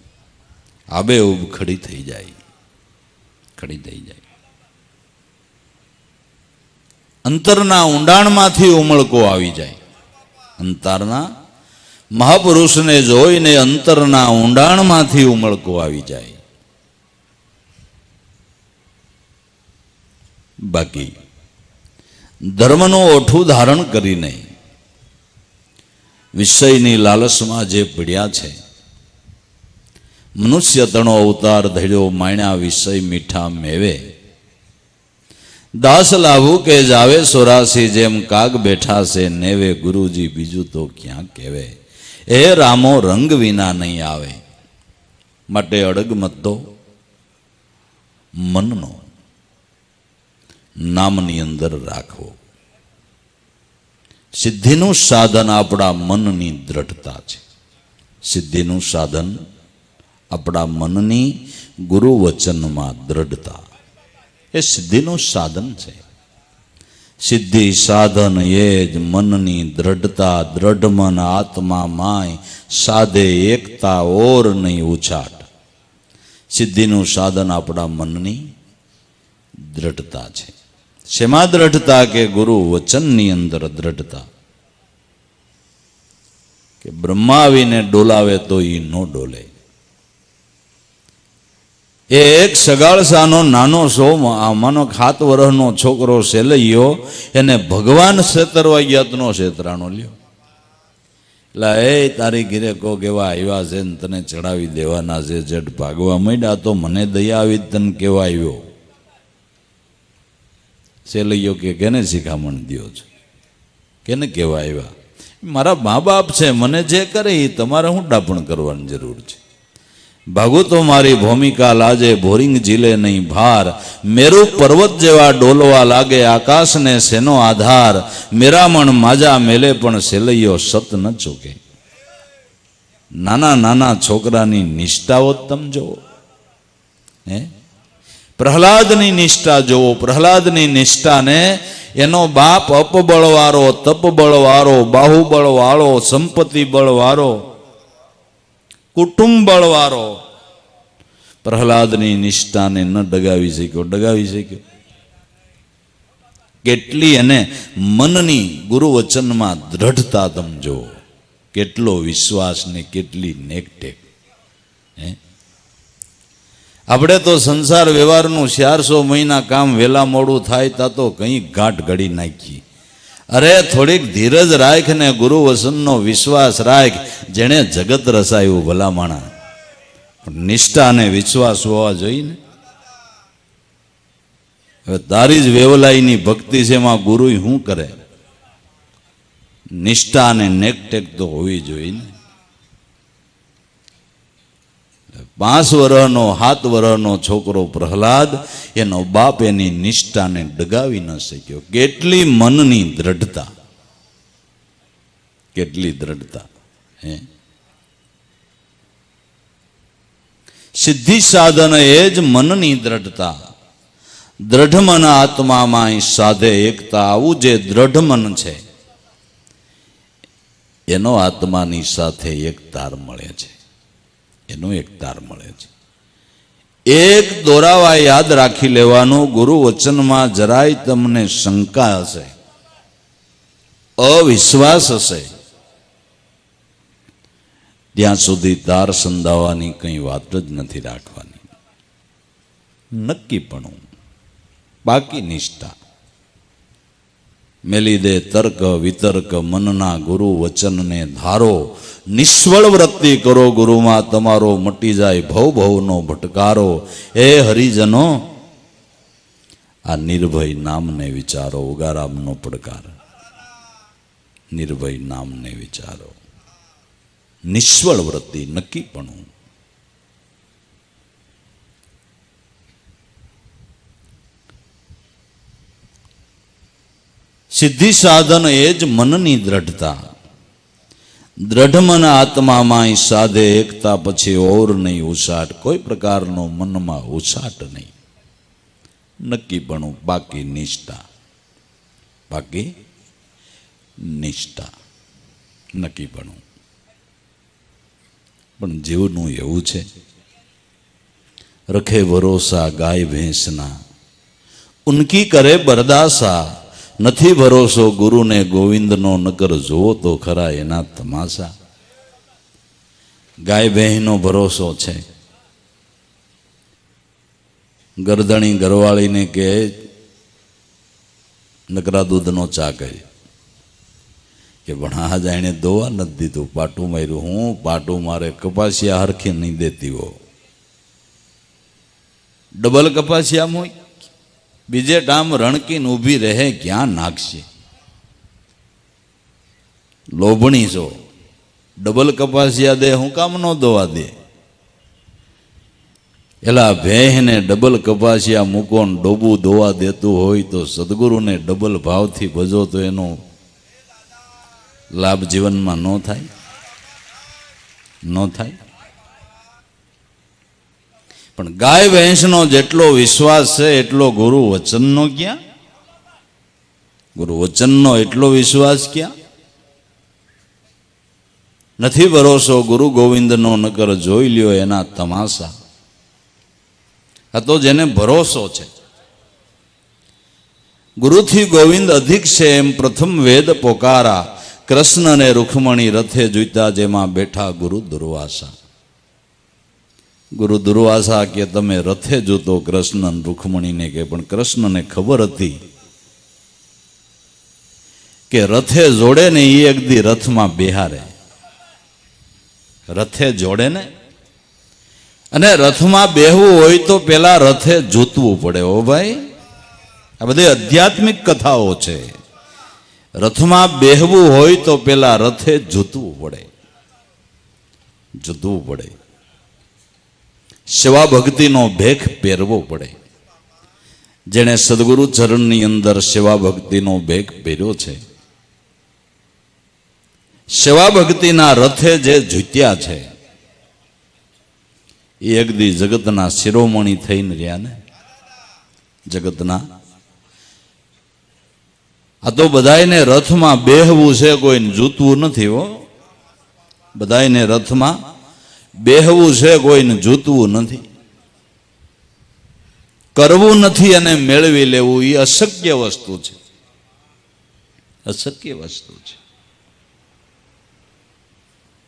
આબેહૂબ ખડી થઈ જાય, ખડી થઈ જાય. અંતરના ઊંડાણમાંથી ઉમળકો આવી જાય. અંતરના મહાપુરુષને જોઈને અંતરના ઊંડાણમાંથી ઉમળકો આવી જાય. બાકી ધર્મનું ઓઠું ધારણ કરીને વિષયની લાલસમાં જે પીડ્યા છે, મનુષ્ય તણો અવતાર ધડ્યો માણ્યા વિષય મીઠા મેવે. દાસ લાભુ કે જાવે સોરાસી, જેમ કાગ બેઠા છે નેવે, ગુરુજી બીજું તો ક્યાં કહેવે. એ રામો રંગ વિના નહીં આવે, માટે અડગમતો મનનો નામની અંદર રાખવો. સિદ્ધિનું સાધન આપણા મનની દ્રઢતા છે. સિદ્ધિનું સાધન આપણા મનની ગુરુ વચનમાં દ્રઢતા, એ સિદ્ધિનું સાધન છે. સિદ્ધિ સાધન એ જ મનની દ્રઢતા. દ્રઢ મન આત્મા માય, સાધે એકતા ઓર નહીં ઉછાટ. સિદ્ધિનું સાધન આપણા મનની દ્રઢતા છે. શેમાં દ્રઢતા? કે ગુરુ વચનની અંદર દ્રઢતા. કે બ્રહ્મા આવીને ડોલાવે તો એ ન ડોલે. એ એક સગાળસાનો નાનો સો માનો 7 વર્ષનો છોકરો સેલૈયો, એને ભગવાન છેતરવા ગયા નો છેતરાણો લ્યો. એટલે એ તારી ઘીરે કો કેવા આવ્યા છે ને તને ચડાવી દેવાના છે, જડ ભાગવા માંડ્યા તો મને દયા આવી તને કેવા આવ્યો. સેલૈયો કે કેને શિખામણ દ્યો છો, કેને કેવા આવ્યા? મારા મા બાપ છે, મને જે કરે એ તમારે શું ડાપણ કરવાની જરૂર છે? ભાગુ તો મારી ભૂમિકા લાજે, ભોરિંગ ઝીલે નહીં ભાર. મેરુ પર્વત જેવા ડોલવા લાગે, આકાશને શેનો આધાર. મેરામણ માજા મેલે પણ સેલૈયો સત ન ચૂકે. નાના નાના છોકરાની નિષ્ઠાઓ તમે જુઓ. પ્રહલાદની નિષ્ઠા જુઓ. પ્રહલાદની નિષ્ઠાને એનો બાપ અપબળવાળો, તપબળવાળો, બાહુબળવાળો, સંપત્તિ બળવાળો, કુટુંબ બળવાળો પ્રહલાદની નિષ્ઠાને ન ડગાવી શક્યો. ડગાવી શક્યો. કેટલી એને મનની ગુરુ વચનમાં દ્રઢતા તમે જુઓ. કેટલો વિશ્વાસ ને કેટલી નેકટેક. આપણે તો સંસાર વ્યવહારનું 400 મહિના કામ વહેલા મોડું થાય તા તો કંઈ ગાંઠ ઘડી નાખી. અરે થોડીક ધીરજ રાખ ને ગુરુ વચનનો વિશ્વાસ રાખ. જેણે જગત રસાયું ભલા માણા, નિષ્ઠા અને વિશ્વાસ હોવા જોઈએ ને. હવે તારી જ વેવલાઈની ભક્તિ છે, એમાં ગુરુ શું કરે? નિષ્ઠા અને નેકટેક તો હોવી જોઈએ ને. 5 વર્ષનો 7 વર્ષનો છોકરો પ્રહલાદ, એનો બાપ એની નિષ્ઠાને ડગાવી ન શક્યો. કેટલી મનની દ્રઢતા, કેટલી દ્રઢતા. હે, સિદ્ધિ સાધન એ જ મનની દ્રઢતા. દ્રઢ મન આત્મામાં સાધે એકતા. આવું જે દ્રઢ મન છે એનો આત્માની સાથે એક તાર મળે છે, એનો એક તાર મળે છે. એક દોરાવા યાદ રાખી લેવાનું, ગુરુ વચનમાં જરાય તમને શંકા હશે, અવિશ્વાસ હશે, ત્યાં સુધી તાર સંધાવાની કંઈ વાત જ નથી રાખવાની. નક્કીપણું, બાકી નિષ્ઠા. મેલી દે તર્ક વિતર્ક, મનના ગુરુ વચનને ધારો. નિષ્ફળ વૃત્તિ કરો ગુરુમાં તમારો, મટી જાય ભવ ભવનો ભટકારો. એ હરિજનો, આ નિર્ભય નામને વિચારો. ઉગારામનો પડકાર, નિર્ભય નામને વિચારો. નિષ્ફળ વૃત્તિ, નક્કીપણું. સિદ્ધિ સાધન એ જ મનની દ્રઢતા. દ્રઢ મન આત્મામાં સાધે એકતા. પછી ઓર નહીં ઉછાટ, કોઈ પ્રકારનો મનમાં ઉછાટ નહીં. નક્કીપણું, બાકી નિષ્ઠા, બાકી નિષ્ઠા, નક્કીપણું. પણ જીવનું એવું છે, રખે ભરોસા ગાય ભેંસના, ઉનકી કરે બરદાસા. નથી ભરોસો ગુરુને ગોવિંદનો, નકર જોવો તો ખરા એના તમાશા. ગાય બહેનો ભરોસો છે. ગરદણી ઘરવાળીને કે નકરા દૂધનો ચા કહે કે પણ આ જ એને દોવા નથી દીધું, પાટું માર્યું. હું પાટું મારે કપાસિયા હરખી નહીં દેતી હો. ડબલ કપાસિયા મોય, બીજે ટામ રણકીને ઊભી રહે, ક્યાં નાખશે? લોભણી છો, ડબલ કપાસિયા દે, હું કામ ન દોવા દે? એલા ભેંને ડબલ કપાસિયા મૂકો ને ડોબું દોવા દેતું હોય તો સદગુરુને ડબલ ભાવથી ભજો તો એનો લાભ જીવનમાં ન થાય? ન થાય. પણ ગાય ભેંસનો જેટલો વિશ્વાસ છે એટલો ગુરુ વચનનો ક્યાં? ગુરુ વચનનો એટલો વિશ્વાસ ક્યાં? નથી ભરોસો ગુરુ ગોવિંદનો, નકર જોઈ લ્યો એના તમાશા. આ તો જેને ભરોસો છે. ગુરુથી ગોવિંદ અધિક છે એમ પ્રથમ વેદ પોકારા. કૃષ્ણ ને રૂખમણી રથે જોઈતા, જેમાં બેઠા ગુરુ દુર્વાસા. ગુરુ દુર્વાસા કે તમે રથે જોતો કૃષ્ણ રૂખમણીને કે, પણ કૃષ્ણને ખબર હતી કે રથે જોડે ને એ એક દી રથમાં બેહારે. રથે જોડે ને, અને રથમાં બેહવું હોય તો પેલા રથે જોતવું પડે. ઓ ભાઈ, આ બધી આધ્યાત્મિક કથાઓ છે. રથમાં બેહવું હોય તો પેલા રથે જોતવું પડે, જોતવું પડે. સેવા ભક્તિનો ભેખ પહેરવો પડે. જેણે સદગુરુ ચરણની અંદર સેવા ભક્તિનો ભેખ પહેર્યો છે, સેવા ભક્તિના રથે જે જૂત્યા છે, એ એક દી જગતના શિરોમણી થઈને રહ્યા ને. જગતના આ તો બધાયને રથમાં બેહવું છે, કોઈને જૂતવું નથી હો. બધાયને રથમાં બેહવું છે, કોઈને જૂતવું નથી. કરવું નથી અને મેળવી લેવું એ અશક્ય વસ્તુ છે, અશક્ય વસ્તુ છે.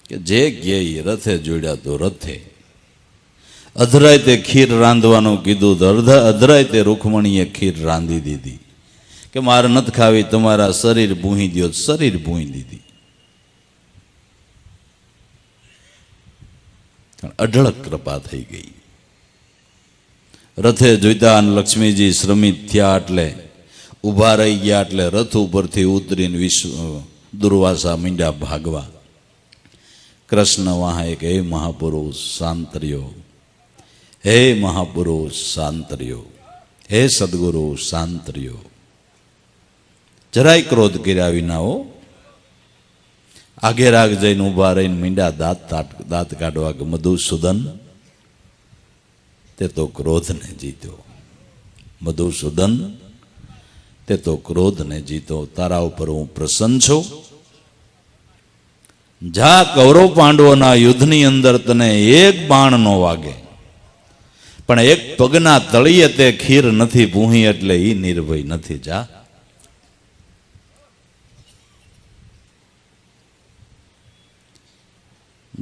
કે જે ગયા રથે જોડ્યા તો રથે. અધરાયતે ખીર રાંધવાનું કીધું તો અધરાયતે રૂખમણીએ ખીર રાંધી દીધી કે મારે નથી ખાવી, તમારા શરીર ભૂહી દો. શરીર ભૂહી દીધી. અઢળક કૃપા થઈ ગઈ. રથે જોઈતા અને લક્ષ્મીજી શ્રમિત થયા એટલે ઊભા રહી ગયા એટલે રથ ઉપરથી ઉતરીને દુર્વાસા મીંડ્યા ભાગવા. કૃષ્ણ વહાં એક હે મહાપુરુષ શાંત રહ્યો, હે મહાપુરુષ શાંત રહ્યો, હે સદગુરુ શાંત રહ્યો. જરાય ક્રોધ કર્યા વિના હો. આગે રાગ જઈને ઊભા રહીને મીંડા દાંત કાઢવા કે મધુસૂદન તે તો ક્રોધને જીત્યો, મધુસૂદન તે તો ક્રોધને જીતો, તારા ઉપર હું પ્રસન્ન છું. જા કૌરવ પાંડવોના યુદ્ધની અંદર તને એક બાણ નો વાગે, પણ એક પગના તળિયે તે ખીર નથી પૂહી એટલે ઈ નિર્ભય નથી. જા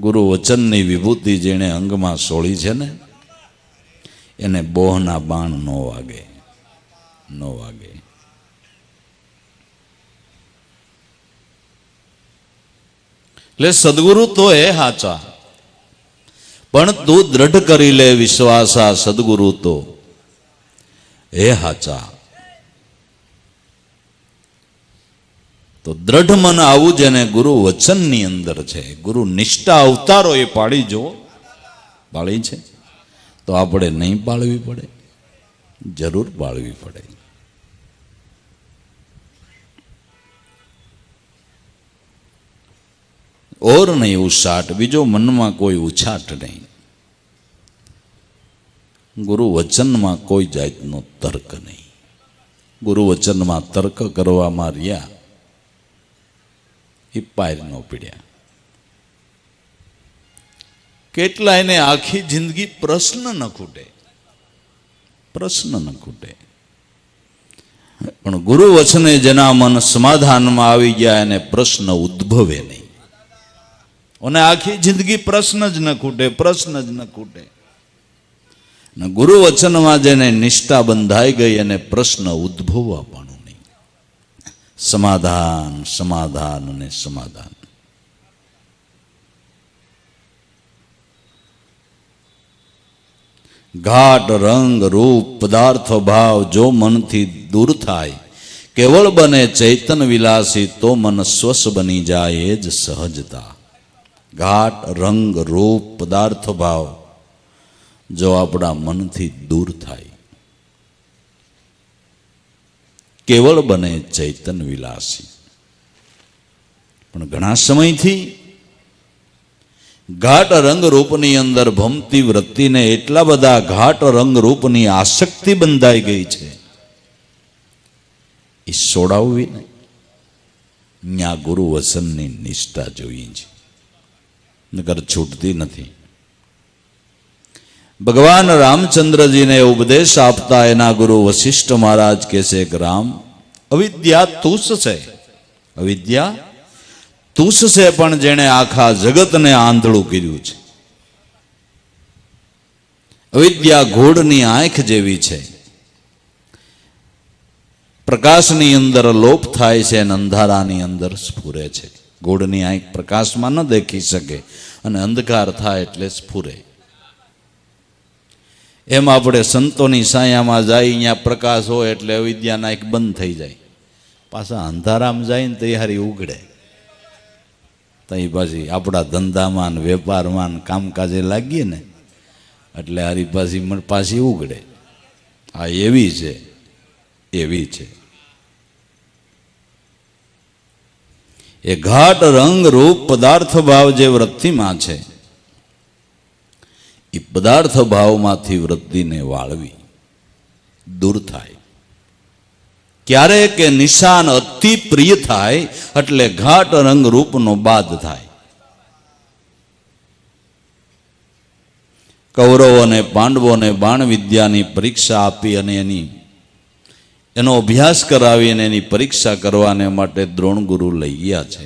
ગુરુ વચનની વિભૂતિ જેણે અંગમાં સોળી છે ને એને બોહના બાણ નો વાગે, નો વાગે. એટલે સદગુરુ તો એ હાચા, પણ તું દ્રઢ કરી લે વિશ્વાસા સદગુરુ તો એ હાચા. તો દ્રઢ મન આવું જેને ગુરુ વચનની અંદર છે, ગુરુ નિષ્ઠા અવતારો એ પાળી જો પાળી છે તો આપણે નહીં પાળવી પડે, જરૂર પાળવી પડે. ઓર નહીં ઉછાટ, બીજો મનમાં કોઈ ઉછાટ નહીં. ગુરુ વચનમાં કોઈ જાતનો તર્ક નહીં. ગુરુ વચનમાં તર્ક કરવામાં રહ્યા એ પાર ન પીડ્યા. કેટલા એને આખી જિંદગી પ્રશ્ન ન ખૂટે, પ્રશ્ન ન ખૂટે, પણ ગુરુ વચને જેના મન સમાધાનમાં આવી ગયા એને પ્રશ્ન ઉદ્ભવે નહીં. અને આખી જિંદગી પ્રશ્ન જ ન ખૂટે, પ્રશ્ન જ ન ખૂટે. ને ગુરુ વચનમાં જેને નિષ્ઠા બંધાઈ ગઈ એને પ્રશ્ન ઉદ્ભવવા પણ નહીં. સમાધાન, સમાધાન અને સમાધાન. ઘાટ રંગ રૂપ પદાર્થ ભાવ જો મનથી દૂર થાય, કેવળ બને ચૈતન વિલાસી, તો મન સ્વસ્થ બની જાય એ જ સહજતા. ઘાટ રંગ રૂપ પદાર્થ ભાવ જો આપણા મનથી દૂર થાય, કેવળ બને ચૈતન વિલાસી. પણ ઘણા સમયથી ઘાટ રંગ રૂપની અંદર ભમતી વૃત્તિને એટલા બધા ઘાટ રંગ રૂપની આસક્તિ બંધાઈ ગઈ છે, એ છોડાવવી નહીં. ત્યાં ગુરુ વચનની નિષ્ઠા જોઈએ છે, નકર છૂટતી નથી. ભગવાન રામચંદ્રજીને ઉપદેશ આપતા એના ગુરુ વશિષ્ઠ મહારાજ કહે છે કે રામ, અવિદ્યા તુષ છે, અવિદ્યા તુષ છે, પણ જેણે આખા જગતને આંધળું કર્યું છે. અવિદ્યા ઘોડની આંખ જેવી છે, પ્રકાશની અંદર લોપ થાય છે અને અંધારાની અંદર સ્ફુરે છે. ઘોડની આંખ પ્રકાશમાં ન દેખી શકે અને અંધકાર થાય એટલે સ્ફુરે. એમ આપણે સંતોની સાયામાં જાય, અહીંયા પ્રકાશ હોય એટલે અવિદ્યાના આંખ બંધ થઈ જાય, પાછા અંધારામાં જાય ને તૈયારી ઉઘડે. તઈ પાછી આપણા ધંધામાં વેપારમાં કામકાજે લાગીએ ને એટલે હારી પાછી ઉઘડે. આ એવી છે, એવી છે. એ ઘાટ રંગ રૂપ પદાર્થ ભાવ જે વૃત્તિમાં છે, એ પદાર્થ ભાવમાંથી વૃત્તિને વાળવી, દૂર થાય. ક્યારે કે નિશાન અતિ પ્રિય થાય એટલે ઘાટ રંગ રૂપનો બાદ થાય. કૌરવો અને પાંડવોને બાણ વિદ્યાની પરીક્ષા આપી અને એનો અભ્યાસ કરાવી અને એની પરીક્ષા કરવાને માટે દ્રોણગુરુ લઈ ગયા છે.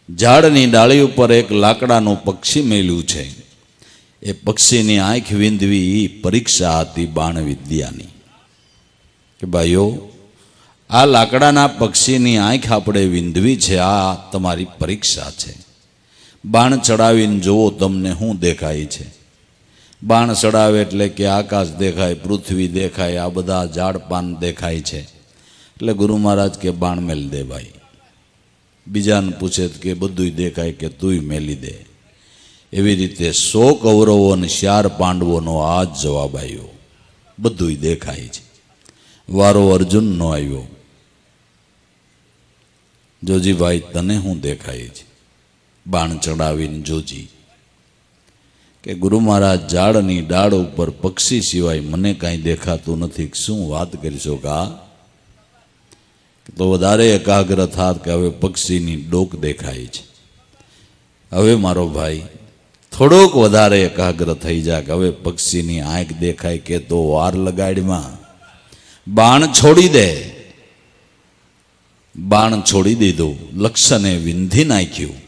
ઝાડની ડાળી ઉપર એક લાકડાનું પક્ષી મેલ્યું છે. એ પક્ષીની આંખ વીંધવી પરીક્ષા હતી બાણ વિદ્યાની. કે ભાઈઓ, આ લાકડાના પક્ષીની આંખ આપણે વીંધવી છે, આ તમારી પરીક્ષા છે. બાણ ચડાવીને જુઓ તમને શું દેખાય છે. બાણ ચડાવે એટલે કે આકાશ દેખાય, પૃથ્વી દેખાય, આ બધા ઝાડ પાન દેખાય છે. એટલે ગુરુ મહારાજ કે બાણ મેલ દે ભાઈ. બીજાને પૂછે કે બધુંય દેખાય કે તુંય મેલી દે. એવી રીતે 100 કૌરવો અને 4 પાંડવોનો આ જ જવાબ આવ્યો. બધુંય દેખાય છે. વારો અર્જુનનો આવ્યો. જોજી ભાઈ તને શું દેખાય છે? બાણ ચડાવીને જોજી કે ગુરુ મહારાજ ઝાડની ડાળ ઉપર પક્ષી સિવાય મને કાંઈ દેખાતું નથી. શું વાત કરીશો કા? તો વધારે એકાગ્ર થાત કે હવે પક્ષીની ડોક દેખાય છે. હવે મારો ભાઈ થોડોક વધારે એકાગ્ર થઈ જાય કે હવે પક્ષીની આંખ દેખાય કે તો વાર લગાડમાં બાણ છોડી દે. બાણ છોડી દીધું, લક્ષ્યને વિંધી નાખ્યું.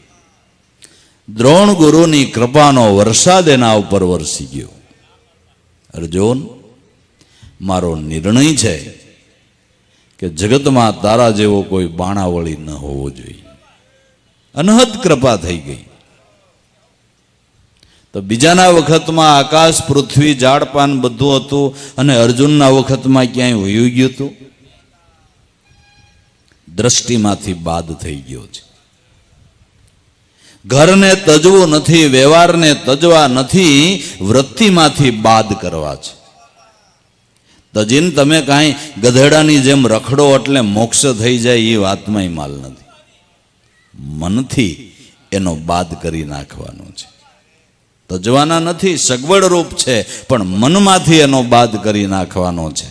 દ્રોણ ગુરુની કૃપાનો વરસાદ એના ઉપર વરસી ગયો. અર્જુન, મારો નિર્ણય છે કે જગતમાં તારા જેવો કોઈ બાણાવળી ન હોવો જોઈએ. અનહદ કૃપા થઈ ગઈ. તો બીજાના વખતમાં આકાશ, પૃથ્વી, ઝાડપાન બધું હતું અને અર્જુનના વખતમાં ક્યાંય વયું ગયું હતું? દ્રષ્ટિમાંથી બાદ થઈ ગયો છે. ઘરને તજવું નથી, વ્યવહારને તજવા નથી, વૃત્તિમાંથી બાદ કરવા છે. તજીને તમે કાંઈ ગધેડાની જેમ રખડો એટલે મોક્ષ થઈ જાય એ વાતમાં માલ નથી. મનથી એનો બાદ કરી નાખવાનો છે. તજવાના નથી, સગવડ રૂપ છે, પણ મનમાંથી એનો બાદ કરી નાખવાનો છે.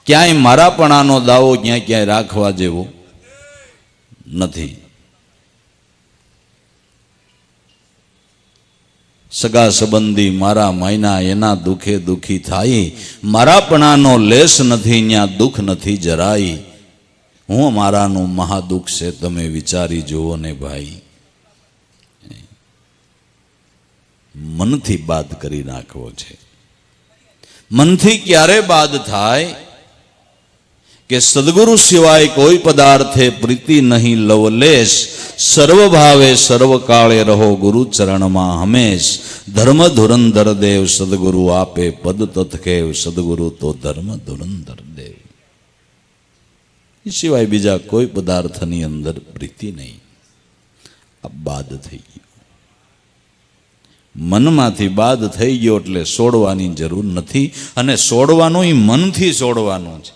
ક્યાંય મારાપણાનો દાવો ક્યાંય રાખવા જેવો નથી. સગા સંબંધી મારા માયના એના દુખે દુખી થાય. મારાપણાનો લેશ નથી, ત્યાં દુઃખ નથી જરાય. હું મારાનું મહાદુઃખ છે, તમે વિચારી જુઓ ને ભાઈ. મનથી બાદ કરી નાખવો છે. મનથી ક્યારે બાદ થાય કે સદગુરુ સિવાય કોઈ પદાર્થે પ્રીતિ નહીં લવલેશ. સર્વભાવે સર્વકાળે રહો ગુરુ ચરણમાં હંમેશ. ધર્મ ધુરંધર દેવ સદગુરુ આપે પદ તત્કેવ. સદગુરુ તો ધર્મ ધુરંધર દેવ. એ સિવાય બીજા કોઈ પદાર્થની અંદર પ્રીતિ નહીં. આ બાદ થઈ ગયો. મનમાંથી બાદ થઈ ગયો એટલે છોડવાની જરૂર નથી. અને છોડવાનું એ મનથી છોડવાનું છે.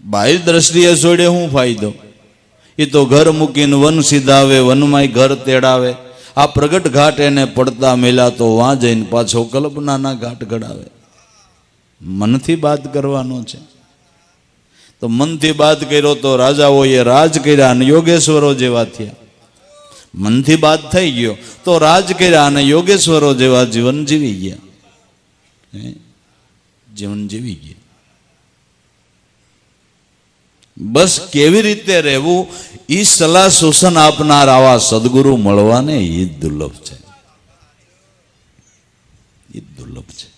બાહ્ય દ્રષ્ટિએ છોડે શું ફાયદો? એ તો ઘર મૂકીને વન સીધાવે, વનમાંય ઘર તેડાવે. આ પ્રગટ ઘાટ એને પડતા મેલા તો વાં જઈને પાછો કલ્પનાના ઘાટ ઘડાવે. મનથી બાદ કરવાનો છે. તો મનથી બાદ કર્યો તો રાજાઓએ રાજ કર્યા અને યોગેશ્વરો જેવા થયા. મનથી બાદ થઈ ગયો તો રાજ કર્યા અને યોગેશ્વરો જેવા જીવન જીવી ગયા. જીવન જીવી ગયા. બસ કેવી રીતે રહેવું એ સલાહ સૂચન આપનાર આવા સદગુરુ મળવાને એ દુર્લભ છે. એ દુર્લભ છે.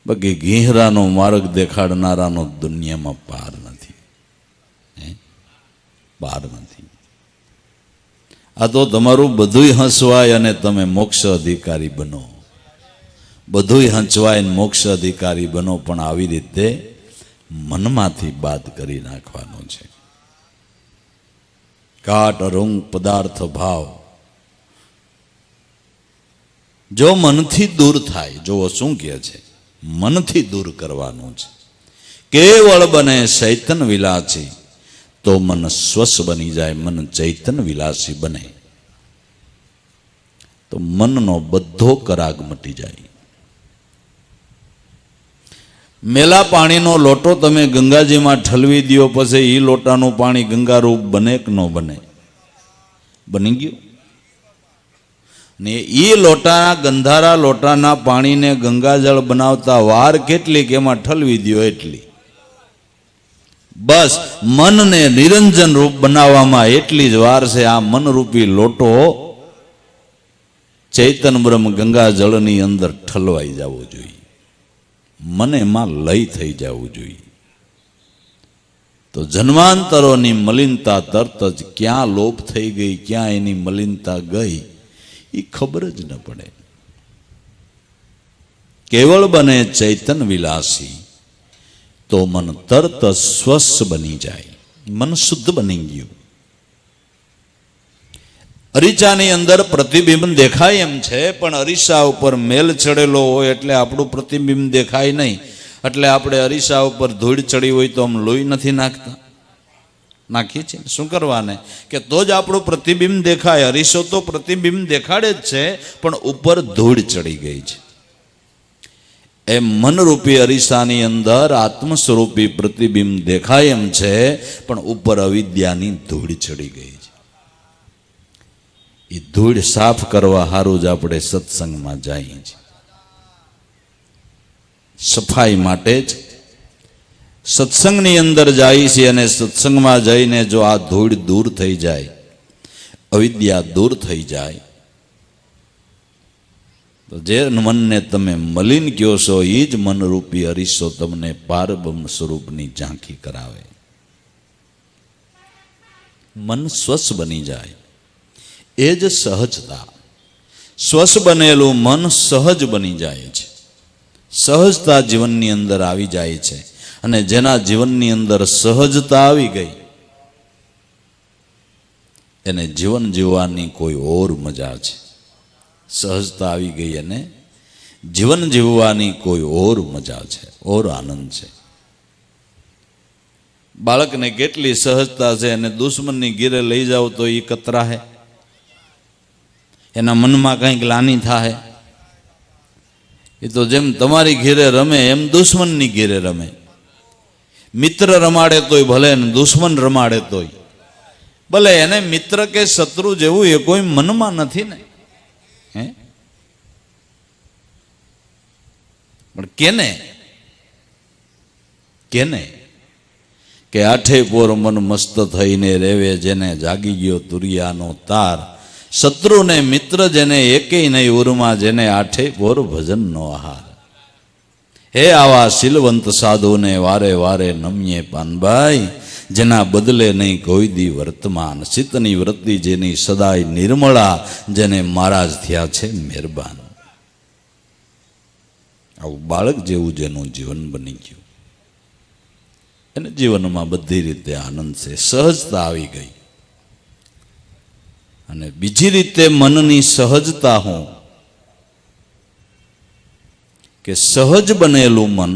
બાકી ઘેરાનો માર્ગ દેખાડનારાનો દુનિયામાં પાર નથી. પાર નથી. આ તો તમારું બધુંય હંસવાય અને તમે મોક્ષ અધિકારી બનો. બધુંય હંચવાય મોક્ષ અધિકારી બનો, પણ આવી રીતે મનમાંથી બાદ કરી નાખવાનો છે. કાટ અરુંગ પદાર્થ ભાવ જો મનથી દૂર થાય, જો શું કહે છે, મનથી દૂર કરવાનું છે. કેવળ બને ચૈતન વિલાસી તો મન સ્વસ્થ બની જાય. મન ચૈતન વિલાસી બને તો મનનો બધો કરાગ મટી જાય. મેલા પાણીનો લોટો તમે ગંગાજીમાં ઠલવી દો, પછી એ લોટાનું પાણી ગંગારૂપ બને કે ન બને? બની ગયું ને. એ લોટાના ગંધારા લોટાના પાણીને ગંગાજળ બનાવતા વાર કેટલી કે એમાં ઠલવી દો એટલી. બસ મનને નિરંજન રૂપ બનાવવામાં એટલી જ વાર છે. આ મનરૂપી લોટો ચૈતન બ્રહ્મ ગંગાજળની અંદર ઠલવાઈ જવો જોઈએ. મને એમાં લય થઈ જવું જોઈએ. તો જન્માંતરોની મલિનતા તરત જ ક્યાં લોપ થઈ ગઈ, ક્યાં એની મલિનતા ગઈ એ ખબર જ ન પડે. કેવળ બને ચૈતન વિલાસી તો મન તરત સ્વસ્થ બની જાય, મન શુદ્ધ બની ગયું. અરીસાની અંદર પ્રતિબિંબ દેખાય એમ છે, પણ અરીસા ઉપર મેલ ચડેલો હોય એટલે આપણું પ્રતિબિંબ દેખાય નહીં. એટલે આપણે અરીસા ઉપર ધૂળ ચડી હોય તો આમ લોહી નથી નાખતા, નાખીએ છીએ. શું કરવાને કે તો જ આપણું પ્રતિબિંબ દેખાય. અરીસો તો પ્રતિબિંબ દેખાડે જ છે, પણ ઉપર ધૂળ ચડી ગઈ છે. એમ મનરૂપી અરીસાની અંદર આત્મ સ્વરૂપી પ્રતિબિંબ દેખાય એમ છે, પણ ઉપર અવિદ્યાની ધૂળ ચડી ગઈ છે. એ ધૂળ સાફ કરવા સારું જ આપણે સત્સંગમાં જઈએ છીએ. સફાઈ માટે જ સત્સંગની અંદર જાય છે, અને સત્સંગમાં જઈને જો આ ધૂળ દૂર થઈ જાય, અવિદ્યા દૂર થઈ જાય, તો જે મનને તમે મલિન કહો છો એ જ મનરૂપી અરીસો તમને પારબ્રહ્મ સ્વરૂપની ઝાંખી કરાવે. મન સ્વસ્થ બની જાય એ જ સહજતા. સ્વસ્થ બનેલું મન સહજ બની જાય છે. સહજતા જીવનની અંદર આવી જાય છે, અને જેના જીવનની અંદર સહજતા આવી ગઈ એને જીવન જીવવાની કોઈ ઓર મજા છે. સહજતા આવી ગઈ અને જીવન જીવવાની કોઈ ઓર મજા છે, ઓર આનંદ છે. બાળકને કેટલી સહજતા છે, અને દુશ્મનની ઘેરે લઈ જાવ તો એ કતરાહે, એના મનમાં કંઈક ગ્લાનિ થાય. એ તો જેમ તમારી ઘેરે રમે એમ દુશ્મનની ઘેરે રમે. મિત્ર રમાડે તોય ભલે, ને દુશ્મન રમાડે તોય ભલે. એને મિત્ર કે શત્રુ જેવું એ કોઈ મનમાં નથી ને. હે પણ કેને કે આઠે પોર મન મસ્ત થઈને રેવે, જેને જાગી ગયો તુરિયાનો તાર. શત્રુને મિત્ર જેને એકેય નહીં ઉરમાં, જેને આઠે પોર ભજનનો આહાર. હે આવા શીલવંત સાધુને વારે વારે નમીએ પાનભાઈ, જેના બદલે નહીં કોઈ દી વર્તમાન. શીતની વૃત્તિ જેની સદાય નિર્મળા, જેને મહારાજ થયા છે મહેરબાન. આવું બાળક જેવું જેનું જીવન બની ગયું, એને જીવનમાં બધી રીતે આનંદ છે, સહજતા આવી ગઈ. અને બીજી રીતે મનની સહજતા હું કે સહજ બનેલું મન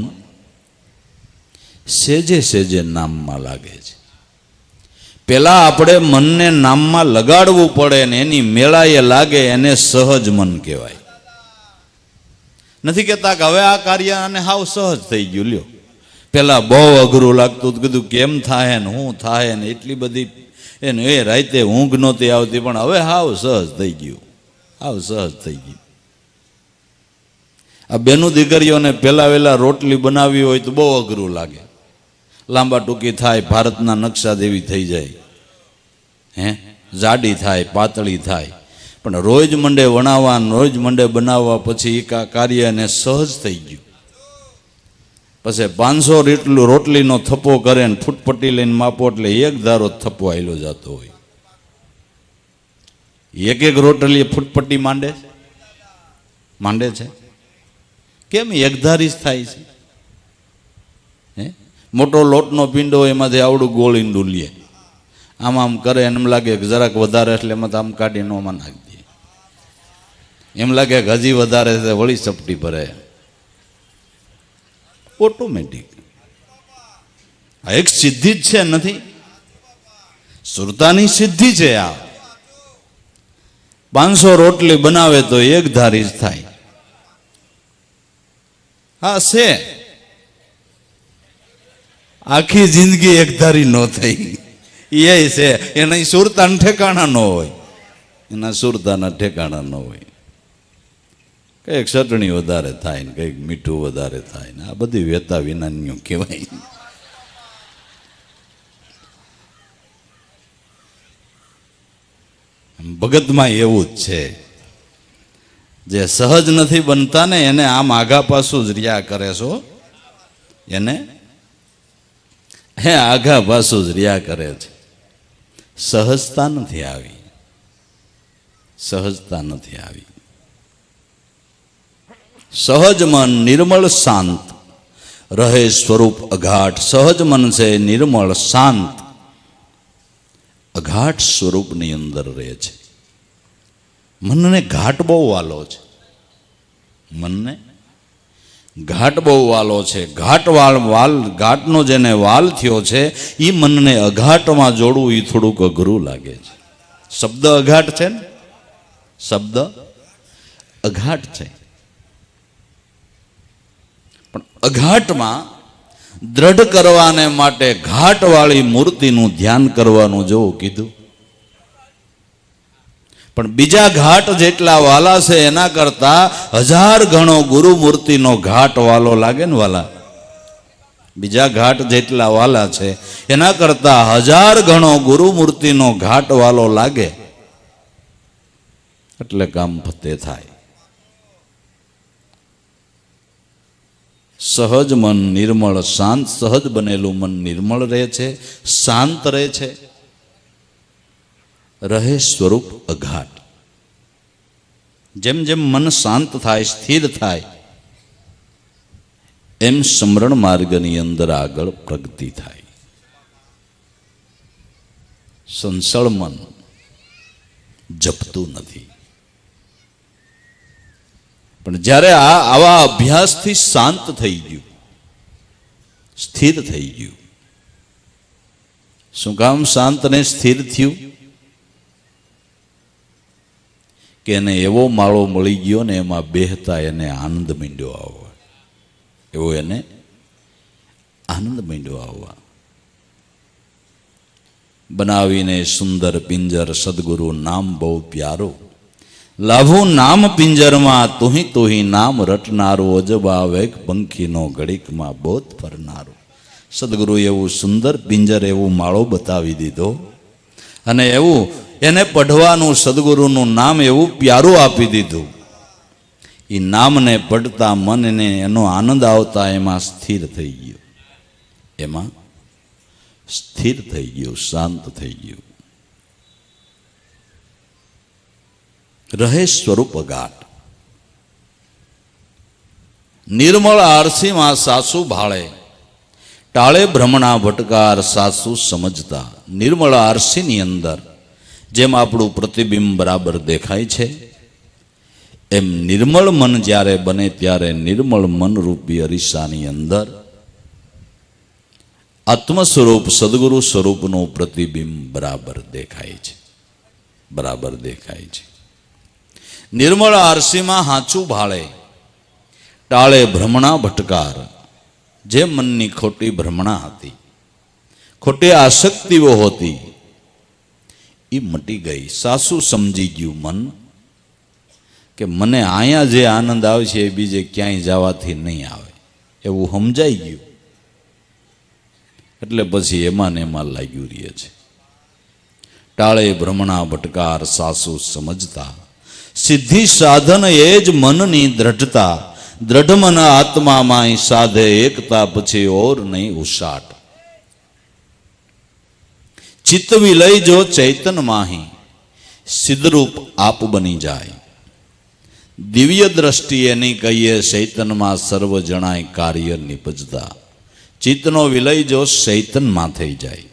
સેજે સેજે નામમાં લાગે છે. પેલા આપણે મનને નામમાં લગાડવું પડે ને એની મેળાએ લાગે, એને સહજ મન કહેવાય. નથી કહેતા કે હવે આ કાર્ય અને હાવ સહજ થઈ ગયું. લ્યો, પેલા બહુ અઘરું લાગતું, કીધું કેમ થાય ને શું થાય ને, એટલી બધી એને એ રાતે ઊંઘ નહોતી આવતી, પણ હવે હાવ સહજ થઈ ગયું, હાવ સહજ થઈ ગયું. આ બેનું દીકરીઓને પેલા વેલા રોટલી બનાવી હોય તો બહુ અઘરું લાગે. લાંબા ટૂંકી થાય, ભારતના નકશા જેવી થઈ જાય, હે જાડી થાય, પાતળી થાય. પણ રોજ મંડે વણાવવા, રોજ મંડે બનાવવા, પછી એ કાર્ય એને સહજ થઈ ગયું. પછી 500 રોટલીનો થપ્પો કરે ને ફૂટપટ્ટી લઈને માપો એટલે એક ધારો થપ્પો આયલો જતો હોય. એક રોટલી ફૂટપટ્ટી માંડે છે. કેમ એકધારી જ થાય છે? હે મોટો લોટનો પીંડો એમાંથી આવડું ગોળ ઈંડું લે, આમ કરે, એમ લાગે કે જરાક વધારે એટલે એમાં આમ કાઢીને આમાં નાખી દે. એમ લાગે કે હજી વધારે છે, વળી ચપટી ભરે. ઓટોમેટિક આ એક સિદ્ધિ જ છે, નથી સુરતાની સિદ્ધિ છે. આ 500 રોટલી બનાવે તો એક ધારી જ થાય. હા છે, આખી જિંદગી એક ધારી ન થઈ એ છે. એના સુરતાના ઠેકાણા ન હોય, એના સુરતાના ઠેકાણા ન હોય. કંઈક ચટણી વધારે થાય ને કંઈક મીઠું વધારે થાય ને, આ બધી વેતા વિનાન્યું કહેવાય. ભગતમાં એવું જ છે, જે સહજ નથી બનતા ને એને આમ આઘા પાછું જ રહ્યા કરે છો, એને હે આઘા પાછું જ રહ્યા કરે છે. સહજતા નથી આવી, સહજતા નથી આવી. સહજ મન નિર્મળ શાંત રહે સ્વરૂપ અઘાટ. સહજ મન છે નિર્મળ શાંત, અઘાટ સ્વરૂપની અંદર રહે છે. મનને ઘાટ બહુ વાલો છે, મનને ઘાટ બહુ વાલો છે. ઘાટનો જેને વાલ થયો છે એ મનને અઘાટમાં જોડવું એ થોડુંક અઘરું લાગે છે. શબ્દ અઘાટ છે ને, શબ્દ અઘાટ છે, પણ અઘાટમાં દ્રઢ કરવાને માટે ઘાટવાળી મૂર્તિનું ધ્યાન કરવાનું જેવું કીધું. પણ બીજા ઘાટ જેટલા વાલા છે એના કરતા 1000 ગણો ગુરુ મૂર્તિનો ઘાટ વાલો લાગે ને વાલા. બીજા ઘાટ જેટલા વાલા છે એના કરતા 1000 ગણો ગુરુ મૂર્તિનો ઘાટ વાલો લાગે, એટલે કામ ફતે થાય. સહજ મન નિર્મળ શાંત. સહજ બનેલું મન નિર્મળ રહે છે, શાંત રહે છે, રહે સ્વરૂપ અઘાટ. જેમ જેમ મન શાંત થાય, સ્થિર થાય, એમ સમરણ માર્ગની અંદર આગળ પ્રગતિ થાય. સંસળ મન જપતું નથી, પણ જ્યારે આવા અભ્યાસથી શાંત થઈ ગયું, સ્થિર થઈ ગયું. શું કામ શાંત ને સ્થિર થયું? કે એને એવો માળો મળી ગયો ને એમાં બેહતા એને આનંદ માંડ્યો આવવા, એવો એને આનંદ માંડ્યો આવવા. બનાવીને સુંદર પિંજર સદગુરુ નામ બહુ પ્યારો, લાભું નામ પિંજરમાં તુહી તુહી નામ રટનારો, અજબા વેગ પંખીનો ઘડીકમાં બોધ ફરનારો. સદગુરુ એવું સુંદર પિંજર, એવું માળો બતાવી દીધો, અને એવું એને પઢવાનું સદગુરુનું નામ એવું પ્યારું આપી દીધું. એ નામને પઢતા મનને એનો આનંદ આવતા એમાં સ્થિર થઈ ગયું, એમાં સ્થિર થઈ ગયું, શાંત થઈ ગયું. રહે સ્વરૂપ અઘાટ. નિર્મળ આરસીમાં સાસુ ભાળે, ટાળે ભ્રમણા ભટકાર સાસુ સમજતા. નિર્મળ આરસીની અંદર જેમ આપણું પ્રતિબિંબ બરાબર દેખાય છે, એમ નિર્મળ મન જ્યારે બને ત્યારે નિર્મળ મન રૂપી અરીસાની અંદર આત્મ સ્વરૂપ સદગુરુ સ્વરૂપનું પ્રતિબિંબ બરાબર દેખાય છે, બરાબર દેખાય છે. નિર્મળ આરસીમાં હાચું ભાળે, ટાળે ભ્રમણા ભટકાર. જે મનની ખોટી ભ્રમણા હતી, ખોટી આસક્તિઓ હતી, એ મટી ગઈ. સાસુ સમજી ગયું મન કે મને અહીંયા જે આનંદ આવશે એ બીજે ક્યાંય જવાથી નહીં આવે, એવું સમજાઈ ગયું. એટલે પછી એમાં ને એમાં લાગ્યું રહે છે. ટાળે ભ્રમણા ભટકાર સાસુ સમજતા. સિદ્ધિ સાધન એ જ મનની દ્રઢતા. દ્રઢ મન આત્મામાં સાધે એકતા, પછી ઓર નહીં ઉષાટ. ચિત્ત વિલય જો ચૈતન માહી, સિદ્ધરૂપ આપ બની જાય. દિવ્ય દ્રષ્ટિ એની કહીએ ચૈતનમાં સર્વ જણાય કાર્ય નિપજતા. ચિત્તનો વિલય જો ચૈતનમાં થઈ જાય,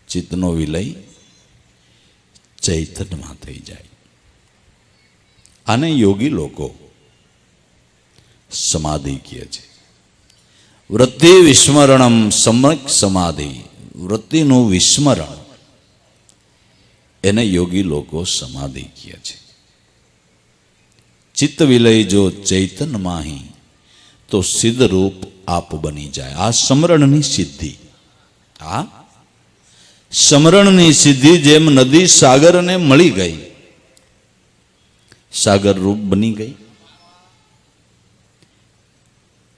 ચિત્તનો વિલય ચૈતનમાં થઈ જાય. આને યોગી લોકો સમાધિ કહે છે. વૃત્તિ વિસ્મરણમ સમ્યક સમાધિ. વૃત્તિનું વિસ્મરણ એને યોગી લોકો સમાધિ કહે છે. ચિત્ત વિલય જો ચૈતન માહી, તો સિદ્ધ રૂપ આપ બની જાય. આ સમરણની સિદ્ધિ, આ સમરણની સિદ્ધિ જેમ નદી સાગરને મળી ગઈ, સાગર રૂપ બની ગઈ.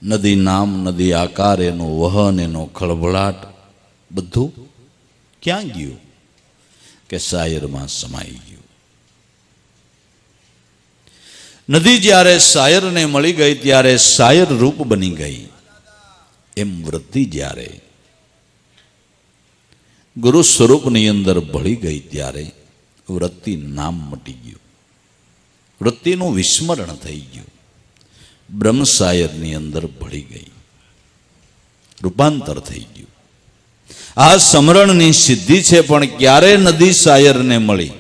નદી નામ, નદી આકાર, એનું વહન, એનો ખળભળાટ બધું ક્યાં ગયું? કે શાયરમાં સમાઈ ગયું. નદી જ્યારે શાયરને મળી ગઈ ત્યારે શાયર રૂપ બની ગઈ. એમ વૃત્તિ જ્યારે ગુરુ સ્વરૂપની અંદર ભળી ગઈ ત્યારે વૃત્તિ નામ મટી ગયું, વૃત્તિનું વિસ્મરણ થઈ ગયું. બ્રહ્મસાયરની અંદર ભળી ગઈ, રૂપાંતર થઈ ગયું. આ સમરણની સિદ્ધિ છે. પણ ક્યારે નદી સાયરને મળી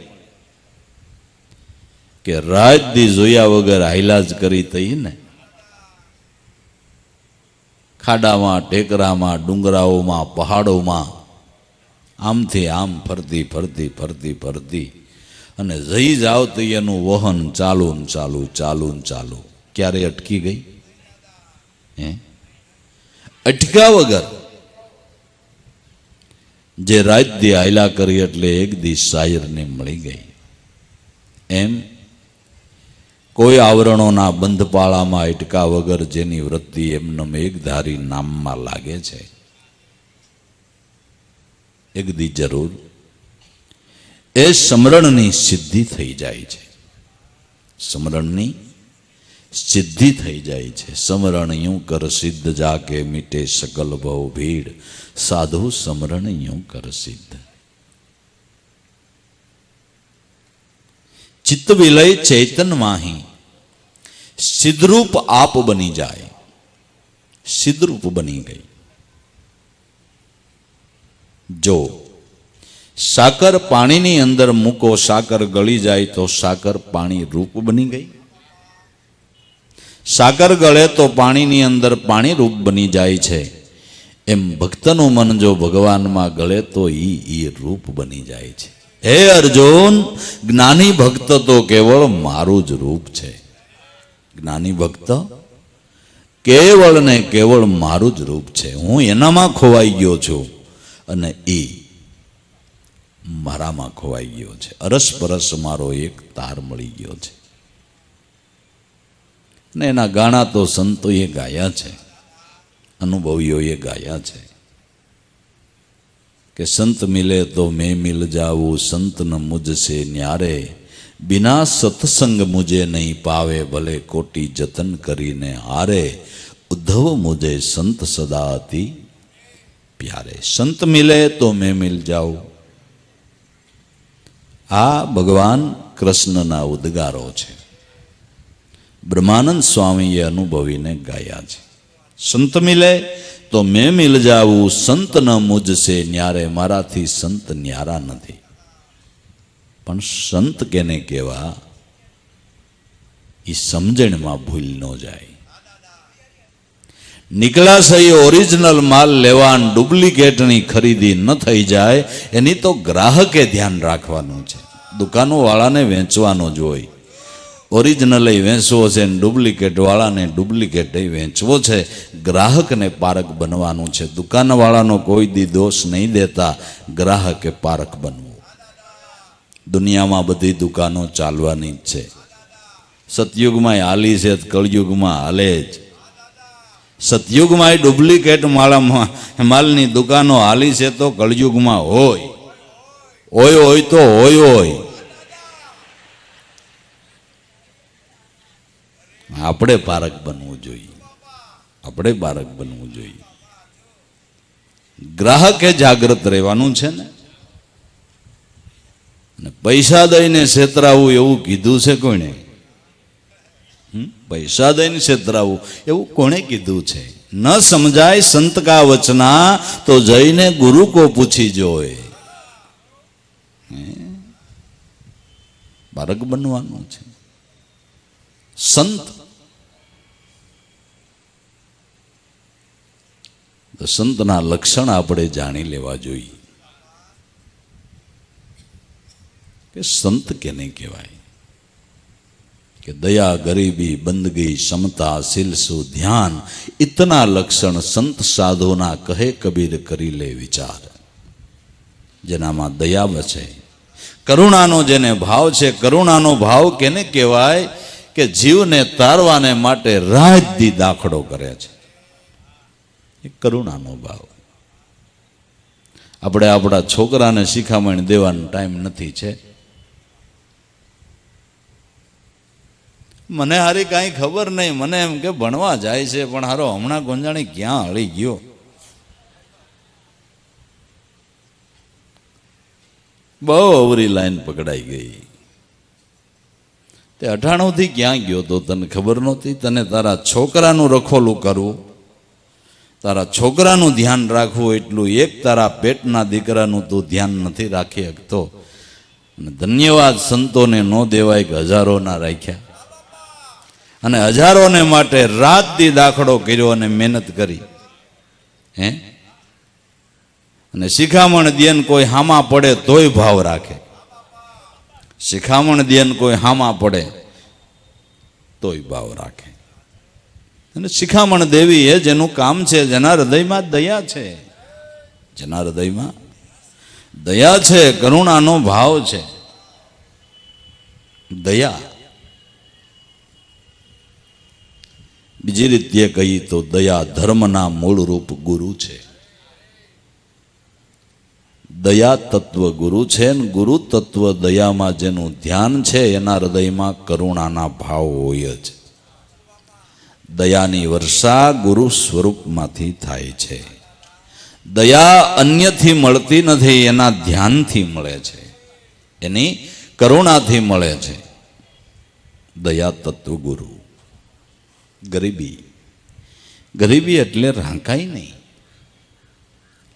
કે રાત દી જોયા વગર હાઈલાજ કરી તઈ ને ખાડામાં, ટેકરામાં, ડુંગરાઓમાં, પહાડોમાં આમથી આમ ફરતી ફરતી ફરતી ફરતી અને જઈ જાવ તો એનું વહન ચાલુ ને ચાલુ, ચાલુ ને ચાલુ. ક્યારે અટકી ગઈ? અટક્યા વગર જે રાત દી હાયલા કરી એટલે એક દી શાયરને મળી ગઈ. એમ કોઈ આવરણોના બંધપાળામાં અટકા વગર જેની વૃત્તિ એમને એકધારી નામમાં લાગે છે, એક દી જરૂર એ સમરણની સિદ્ધિ થઈ જાય છે. સમરણની સિદ્ધિ થઈ જાય છે. સમરણ યું કર સિદ્ધ જાકે મીટે સકલ ભવ ભીડ, સાધુ સમરણ યું કર સિદ્ધ. ચિત્ત વિલય ચૈતન માહી સિદ્ધરૂપ આપ બની જાય. સિદ્ધરૂપ બની ગઈ. જો સાકર પાણીની અંદર મૂકો, સાકર ગળી જાય તો સાકર પાણી રૂપ બની ગઈ. સાકર ગળે તો પાણીની અંદર પાણી રૂપ બની જાય છે. એમ ભક્તનું મન જો ભગવાનમાં ગળે તો ઈ રૂપ બની જાય છે. હે અર્જુન, જ્ઞાની ભક્ત તો કેવળ મારું જ રૂપ છે. જ્ઞાની ભક્ત કેવળ ને કેવળ મારું જ રૂપ છે. હું એનામાં ખોવાઈ ગયો છું અને એ મારામાં ખોવાઈ ગયો છે. અરસપરસ મારો એક તાર મળી ગયો છે. ને એના ગાણા તો સંતોએ ગાયા છે, અનુભવીઓએ ગાયા છે કે સંત મિલે તો મેં મિલ જાઉં, સંત ન મુझसे ન્યારે, બિના સત્સંગ મુझे નહીં પાવે, ભલે કોટી જતન કરીને હારે, ઉદ્ધવ મુझे સંત સદા અતિ પ્યારે. સંત મિલે તો મેં મિલ જાઉં. આ ભગવાન કૃષ્ણના ઉદ્ગારો છે. બ્રહ્માનંદ સ્વામીએ અનુભવીને ગાયા છે. સંત મિલે તો મેં મિલ જાઉં, સંત ન મુझसे ન્યારે, મારાથી સંત ન્યારા નથી. પણ સંત કેને કહેવા એ સમજણમાં ભૂલ ન જાય. નીકળ્યા સહી ઓરિજિનલ માલ લેવા, ડુપ્લિકેટની ખરીદી ન થઈ જાય એની તો ગ્રાહકે ધ્યાન રાખવાનું છે. દુકાનો વાળાને વેચવાનો જ હોય. ઓરિજિનલ વેચવો છે ને ડુપ્લિકેટ વાળાને ડુપ્લિકેટ વેચવો છે. ગ્રાહકને પારક બનવાનું છે. દુકાનવાળાનો કોઈ દી દોષ નહીં દેતા, ગ્રાહકે પારક બનવું. દુનિયામાં બધી દુકાનો ચાલવાની જ છે. સતયુગમાં હાલી છે, કળયુગમાં હાલે જ. સતયુગમાં ડુપ્લિકેટ માલની દુકાનો હાલી છે તો કળયુગમાં હોય તો હોય. આપણે પારક બનવું જોઈએ. આપણે પારક બનવું જોઈએ. ગ્રાહકે જાગૃત રહેવાનું છે ને. પૈસા દઈને છેતરાવું એવું કીધું છે કોણે? પૈસા દઈને છેતરાવું એવું કોણે કીધું છે? ન સમજાય સંત કા વચના તો જઈને ગુરુ કો પૂછી જોય. બાળક બનવાનું છે. સંત તો સંતના લક્ષણ આપણે જાણી લેવા જોઈએ કે સંત કેને કહેવાય. કે દયા, ગરીબી, બંદગી, સમતા, શિલસુ, ધ્યાન, ઇતના લક્ષણ સંત સાધુના કહે કબીર કરી લે વિચાર. જેનામાં દયા બચે, કરુણાનો જેને ભાવ છે. કરુણાનો ભાવ કેને કહેવાય? કે જીવને તારવાને માટે રાત દી દાખલો કરે છે. એ કરુણાનો ભાવ. આપણે આપણા છોકરાને શિખામણ દેવાનો ટાઈમ નથી છે. મને હારી કાંઈ ખબર નહીં, મને એમ કે ભણવા જાય છે, પણ હારો હમણાં ગોંજાણી ક્યાં હળી ગયો. બહુ અવરી લાઈન પકડાઈ ગઈ. તે 98થી ક્યાં ગયો તો તને ખબર નહોતી? તને તારા છોકરાનું રખોલું કરવું, તારા છોકરાનું ધ્યાન રાખવું, એટલું એક તારા પેટના દીકરાનું તું ધ્યાન નથી રાખી શકતો. અને ધન્યવાદ સંતોને ન દેવાય કે હજારોના રાખ્યા, અને હજારોને માટે રાત દી દાખલો કર્યો અને મહેનત કરી. હે, અને શિખામણ દેન કોઈ હામા પડે તોય ભાવ રાખે, શિખામણ દેન કોઈ હામા પડે તોય ભાવ રાખે. અને શિખામણ દેવી એ જેનું કામ છે, જેના હૃદયમાં દયા છે, જેના હૃદયમાં દયા છે, કરુણાનો ભાવ છે, દયા. બીજી રીતે કહી તો દયા ધર્મના મૂળ રૂપ ગુરુ છે. દયા તત્વ ગુરુ છે, ને ગુરુ તત્વ દયામાં જેનું ધ્યાન છે એના હૃદયમાં કરુણાના ભાવ હોય જ. દયાની વર્ષા ગુરુ સ્વરૂપમાંથી થાય છે. દયા અન્યથી મળતી નથી, એના ધ્યાનથી મળે છે, એની કરુણાથી મળે છે. દયા તત્વ ગુરુ. ગરીબી, ગરીબી એટલે રાંકાઈ નહીં,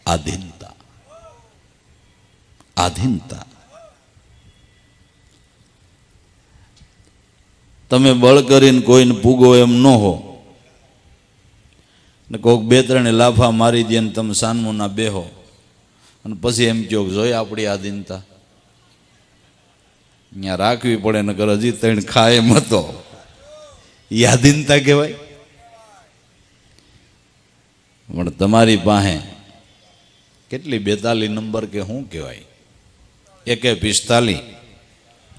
આધીનતા. આધીનતા. તમે બળ કરીને કોઈને પૂગો એમ ન હો, ને કોઈક બે ત્રણે લાફા મારી દે ને તમે સાનમુના બેહો અને પછી એમ કહો જોઈ આપણી આધીનતા. અહીંયા રાખવી પડે, નકર હજી ત્રણ ખાય એમ હતો. એ આધીનતા કહેવાય? પણ તમારી પાસે કેટલી 42 નંબર કે શું કહેવાય, 45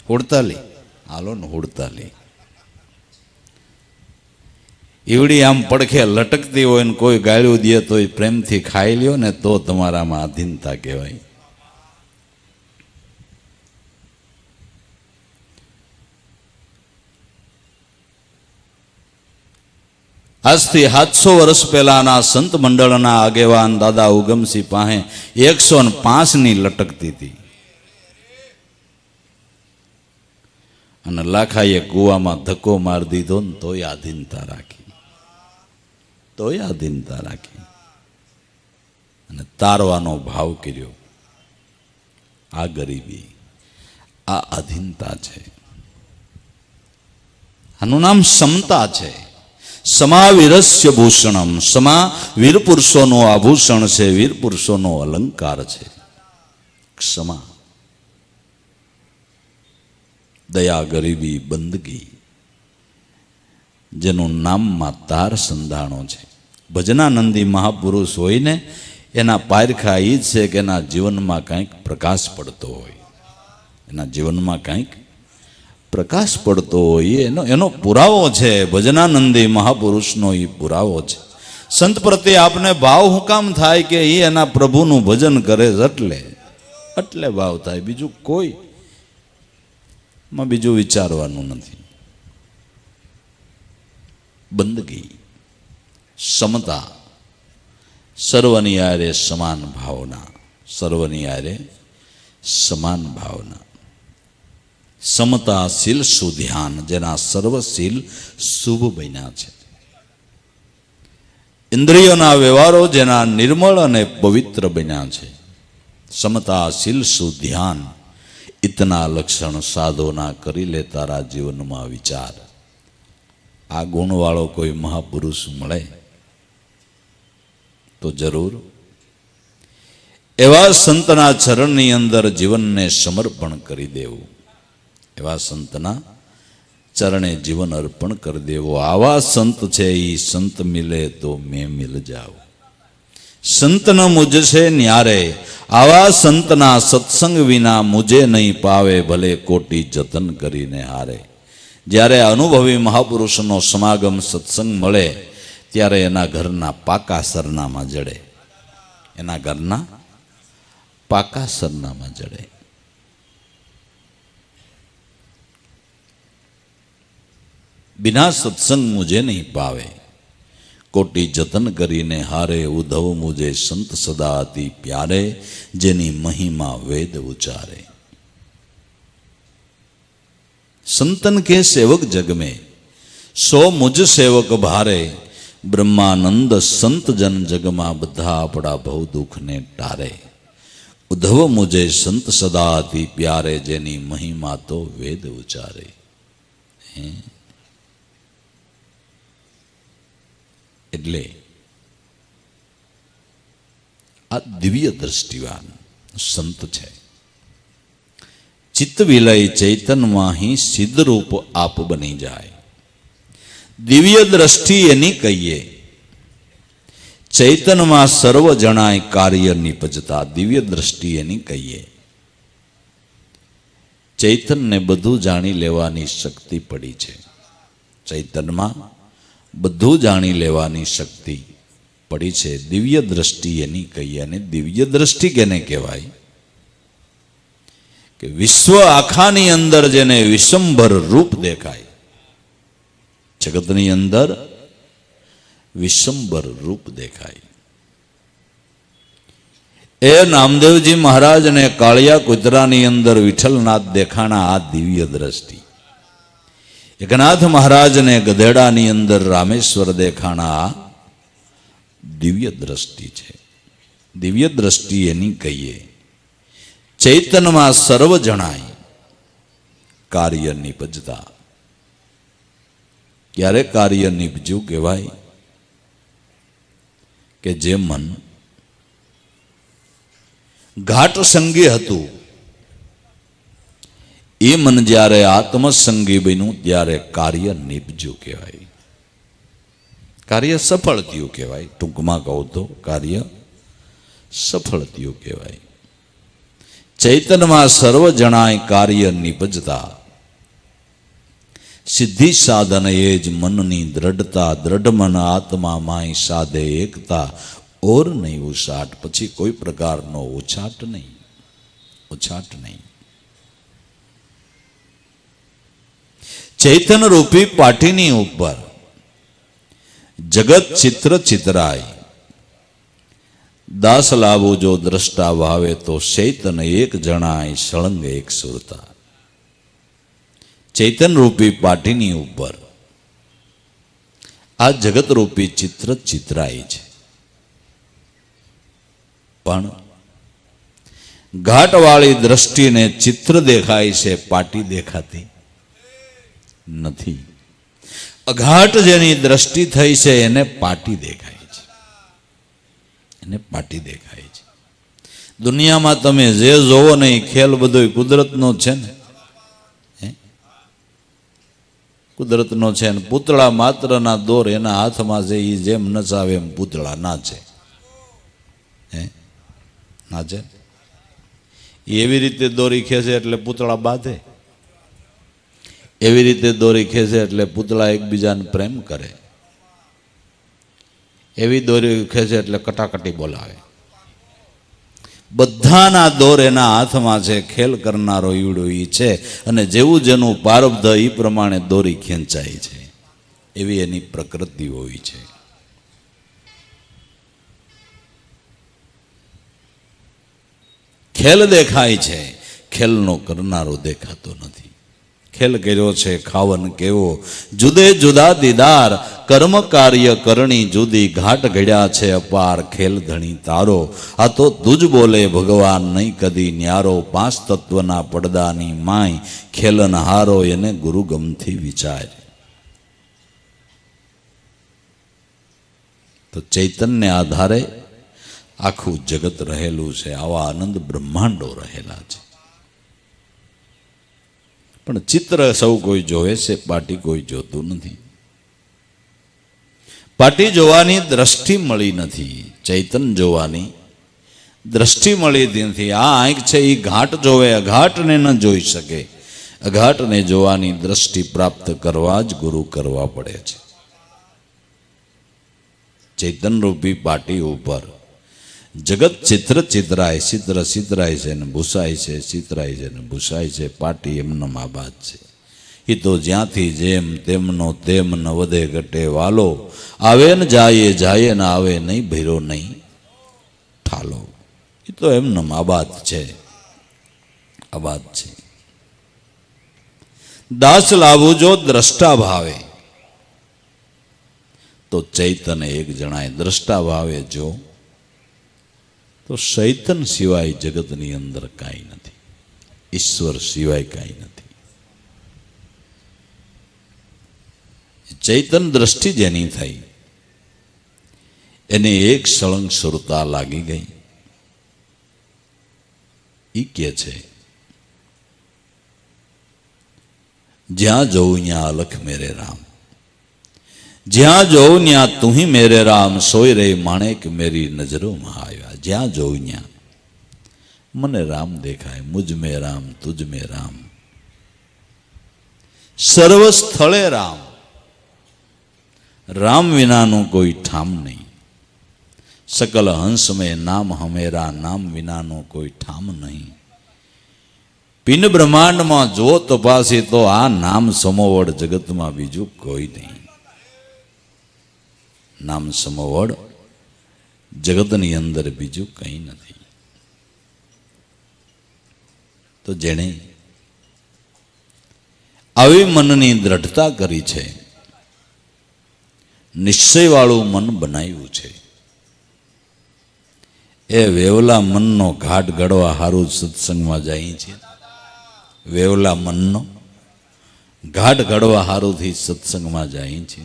48, હાલો ને 48. ઈવડી આમ પડખે લટકતી હોય ને કોઈ ગાળ્યું દે તો પ્રેમથી ખાઈ લ્યો ને તો તમારામાં આધીનતા કહેવાય. આજથી 700 વર્ષ પહેલાના સંત મંડળના આગેવાન દાદા ઉગમસિંહ પાસે 105ની લટકતી હતી, અને લાખાએ કુવામાં ધક્કો મારી દીધો ને તોય આધીનતા રાખી, તોય આધીનતા રાખી અને તારવાનો ભાવ કર્યો. આ ગરીબી, આ આધીનતા છે. આનું નામ સમતા છે. સમા વીરસ્ય ભૂષણમ. સમા વીર પુરુષોનો આભૂષણ છે, વીર પુરુષોનો અલંકાર છે. ક્ષમા, દયા, ગરીબી, બંદગી, જેનું નામમાં તાર સંધાણો છે. ભજનાનંદી મહાપુરુષ હોય ને એના પારખા એ જ છે કે એના જીવનમાં કંઈક પ્રકાશ પડતો હોય, એના જીવનમાં કંઈક પ્રકાશ પડતો હોય એનો પુરાવો છે. ભજનાનંદી મહાપુરુષનો એ પુરાવો છે. સંત પ્રત્યે આપને ભાવ હું કામ થાય કે એ એના પ્રભુનું ભજન કરે એટલે ભાવ થાય. બીજું કોઈ માં બીજું વિચારવાનું નથી. બંદગી, સમતા, સર્વની આરે સમાન ભાવના, સર્વની આરે સમાન ભાવના. સમતા, શીલ, સુધ્યાન, જેના સર્વશીલ શુભ બન્યા છે. ઇન્દ્રિયોના વ્યવહારો જેના નિર્મળ અને પવિત્ર બન્યા છે. સમતા, શીલ, સુધ્યાન, ઇતના લક્ષણ સાધોના કરી લે તારા જીવનમાં વિચાર. આ ગુણવાળો કોઈ મહાપુરુષ મળે તો જરૂર એવા સંતના ચરણની અંદર જીવનને સમર્પણ કરી દેવું, એવા સંતના ચરણે જીવન અર્પણ કરી દેવું. આવા સંત છે એ સંત મિલે તો મેં મિલ જાઉં. સંતન મુજશે ન્યારે, આવા સંતના સત્સંગ વિના મુજે નહીં પાવે, ભલે કોટી જતન કરીને હારે. જ્યારે અનુભવી મહાપુરુષનો સમાગમ સત્સંગ મળે ત્યારે એના ઘરના પાકા સરનામા જડે, એના ઘરના પાકા સરનામા જડે. बिना सत्संग मुझे नहीं पावे, कोटि जतन करीने हारे, उद्धव मुझे संत सदा अति प्यारे, जेनी महिमा वेद उचारे. संतन के सेवक जग में, सो मुझ सेवक भारे, ब्रह्मानंद संत जन जगमा बधा पड़ा बहु दुख ने टारे, उद्धव मुझे संत सदा अति प्यारे, जेनी महिमा तो वेद उचारे। એટલે આ દિવ્ય દ્રષ્ટિવાન સંત છે. ચિત્ત વિલય ચૈતનમાં ही સિદ્ધ રૂપ આપ બની જાય. દિવ્ય દ્રષ્ટિ એની કહીએ. ચૈતનમાં સર્વ જણાય કાર્ય નિપજતા. દિવ્ય દ્રષ્ટિ એની કહીએ. ચૈતનને બધું જાણી લેવાની શક્તિ પડી છે. ચૈતનમાં બધું જાણી લેવાની શક્તિ પડી છે. દિવ્ય દ્રષ્ટિ એની કહીએ. અને દિવ્ય દ્રષ્ટિ કેને કહેવાય? કે વિશ્વ આખાની અંદર જેને વિશ્વંભર રૂપ દેખાય, જગતની અંદર વિશ્વંભર રૂપ દેખાય. એ નામદેવજી મહારાજ ને કાળિયા કુતરાની અંદર વિઠ્ઠલનાથ દેખાણા આ દિવ્ય દ્રષ્ટિ. એકનાથ મહારાજ ને ગધેડાની અંદર રામેશ્વર દેખાણા આ દિવ્ય દ્રષ્ટિ છે. દિવ્ય દ્રષ્ટિ એની કહીએ. ચૈતનમાં સર્વ જણાય કાર્ય નિપજતા. ક્યારે કાર્ય નિપજ્યું કહેવાય? કે જે મન ઘાટ સંગી હતું એ મન જ્યારે આત્મસંગી બન્યું ત્યારે કાર્ય નિપજ્યું કહેવાય. કાર્ય સફળ થયું કહેવાય. ટૂંકમાં કહું તો કાર્ય સફળ થયું કહેવાય. ચૈતનમાં સર્વ જણાય કાર્ય નિપજતા. સિદ્ધિ સાધન એ જ મનની દ્રઢતા. દ્રઢ મન આત્મા માય સાધે એકતા. ઓર નહીં ઉછાટ. પછી કોઈ પ્રકારનો ઉછાટ નહીં. ઉછાટ નહીં. ચૈતન રૂપી પાટીની ઉપર જગત ચિત્ર ચિતરાય. દાસ લાવો જો દ્રષ્ટા ભાવે તો ચૈતન એક જણાય સળંગ એક સુરતા. ચૈતન રૂપી પાટીની ઉપર આ જગત રૂપી ચિત્ર ચિતરાય છે. પણ ઘાટવાળી દ્રષ્ટિને ચિત્ર દેખાય છે, પાટી દેખાતી નથી. અઘાટ જેની દ્રષ્ટિ થઈ છે એને પાટી દેખાય છે. એને પાટી દેખાય છે. દુનિયામાં તમે જે જોવો ને એ ખેલ બધો કુદરતનો છે ને, કુદરતનો છે ને. પૂતળા માત્રના દોર એના હાથમાં છે, એ જેમ નચાવે એમ પૂતળા નાચે. નાચે એવી રીતે દોરી ખેંચે એટલે પૂતળા બાંધે. એવી રીતે દોરી ખેંચે એટલે પૂતળા એકબીજાને પ્રેમ કરે. એવી દોરી ખેંચે એટલે કટાકટી બોલાવે. બધાના દોર એના હાથમાં છે. ખેલ કરનારો ઈવડો ઈ છે. અને જેવું જેનું પારબ્ધ એ પ્રમાણે દોરી ખેંચાય છે. એવી એની પ્રકૃતિ હોય છે. ખેલ દેખાય છે, ખેલનો કરનારો દેખાતો નથી. ખેલ કર્યો છે ખાવન કેવો, જુદે જુદા દીદાર, કર્મ કાર્ય કરણી જુદી, ઘાટ ઘડ્યા છે અપાર, ખેલ ધણી તારો. આ તો તુજ બોલે ભગવાન નહીં કદી ન્યારો, પાંચ તત્વના પડદાની માય, ખેલન હારો એને ગુરુ ગમથી વિચાર. તો ચૈતન્ય આધારે આખું જગત રહેલું છે. આવા આનંદ બ્રહ્માંડો રહેલા છે. પણ ચિત્ર સૌ કોઈ જોવે છે, પાટી કોઈ જોતું નથી. પાટી જોવાની દ્રષ્ટિ મળી નથી. ચૈતન જોવાની દ્રષ્ટિ મળી નથી. આ આંખ છે એ ઘાટ જોવે, અઘાટને ન જોઈ શકે. અઘાટને જોવાની દ્રષ્ટિ પ્રાપ્ત કરવા જ ગુરુ કરવા પડે છે. ચૈતન રૂપી પાટી ઉપર જગત ચિત્ર ચિતરાય, ચિત્ર ચિતરાય છે ને ભૂસાય છે, ચિતરાય છે ને ભૂસાય છે. પાટી એમનો આબાદ છે. એ તો જ્યાંથી જેમ તેમનો તેમ ન વધે ઘટે વાલો, આવે ને જાય જાય ને આવે નહીં ભૈરો નહીં ઠાલો. એ તો એમનો આબાદ છે. આબાદ છે. દાસ લાવું જો દ્રષ્ટા ભાવે, તો ચૈતન એક જણાય. દ્રષ્ટા ભાવે જો તો ચૈતન સિવાય જગતની અંદર કાંઈ નથી, ઈશ્વર સિવાય કાંઈ નથી. ચૈતન દ્રષ્ટિ જેની થઈ એને એક સળંગ સુરતા લાગી ગઈ. ઈ કે છે, જ્યાં જોઉં ત્યાં અલખ મેરે રામ, જ્યાં જોઉં ત્યાં તું ही मेरे राम, सोई रे माणેક मेरी नजरों में આવ્યા. જ્યાં જોઉં ત્યાં મને રામ દેખાય, મુझ में राम तुझ में राम, સર્વ સ્થળે રામ. રામ વિનાનું કોઈ ઠામ નહીં. सकल हंस में नाम हमेरा, नाम विनानो कोई ठाम नहीं. पिन ब्रह्मांड में जो तपासी तो आ नाम समोवड़ जगत में बीजू कोई नहीं. नाम समोवड़ जगतनी अंदर बीजू कहीं नहीं. तो जेने આવી મનની દ્રઢતા કરી છે, નિશ્ચયવાળું મન બનાવ્યું છે, એ વેવલા મનનો ઘાટ ગળવા હારું સત્સંગમાં જાય છે. વેવલા મનનો ઘાટ ગળવા હારુંથી સત્સંગમાં જાય છે.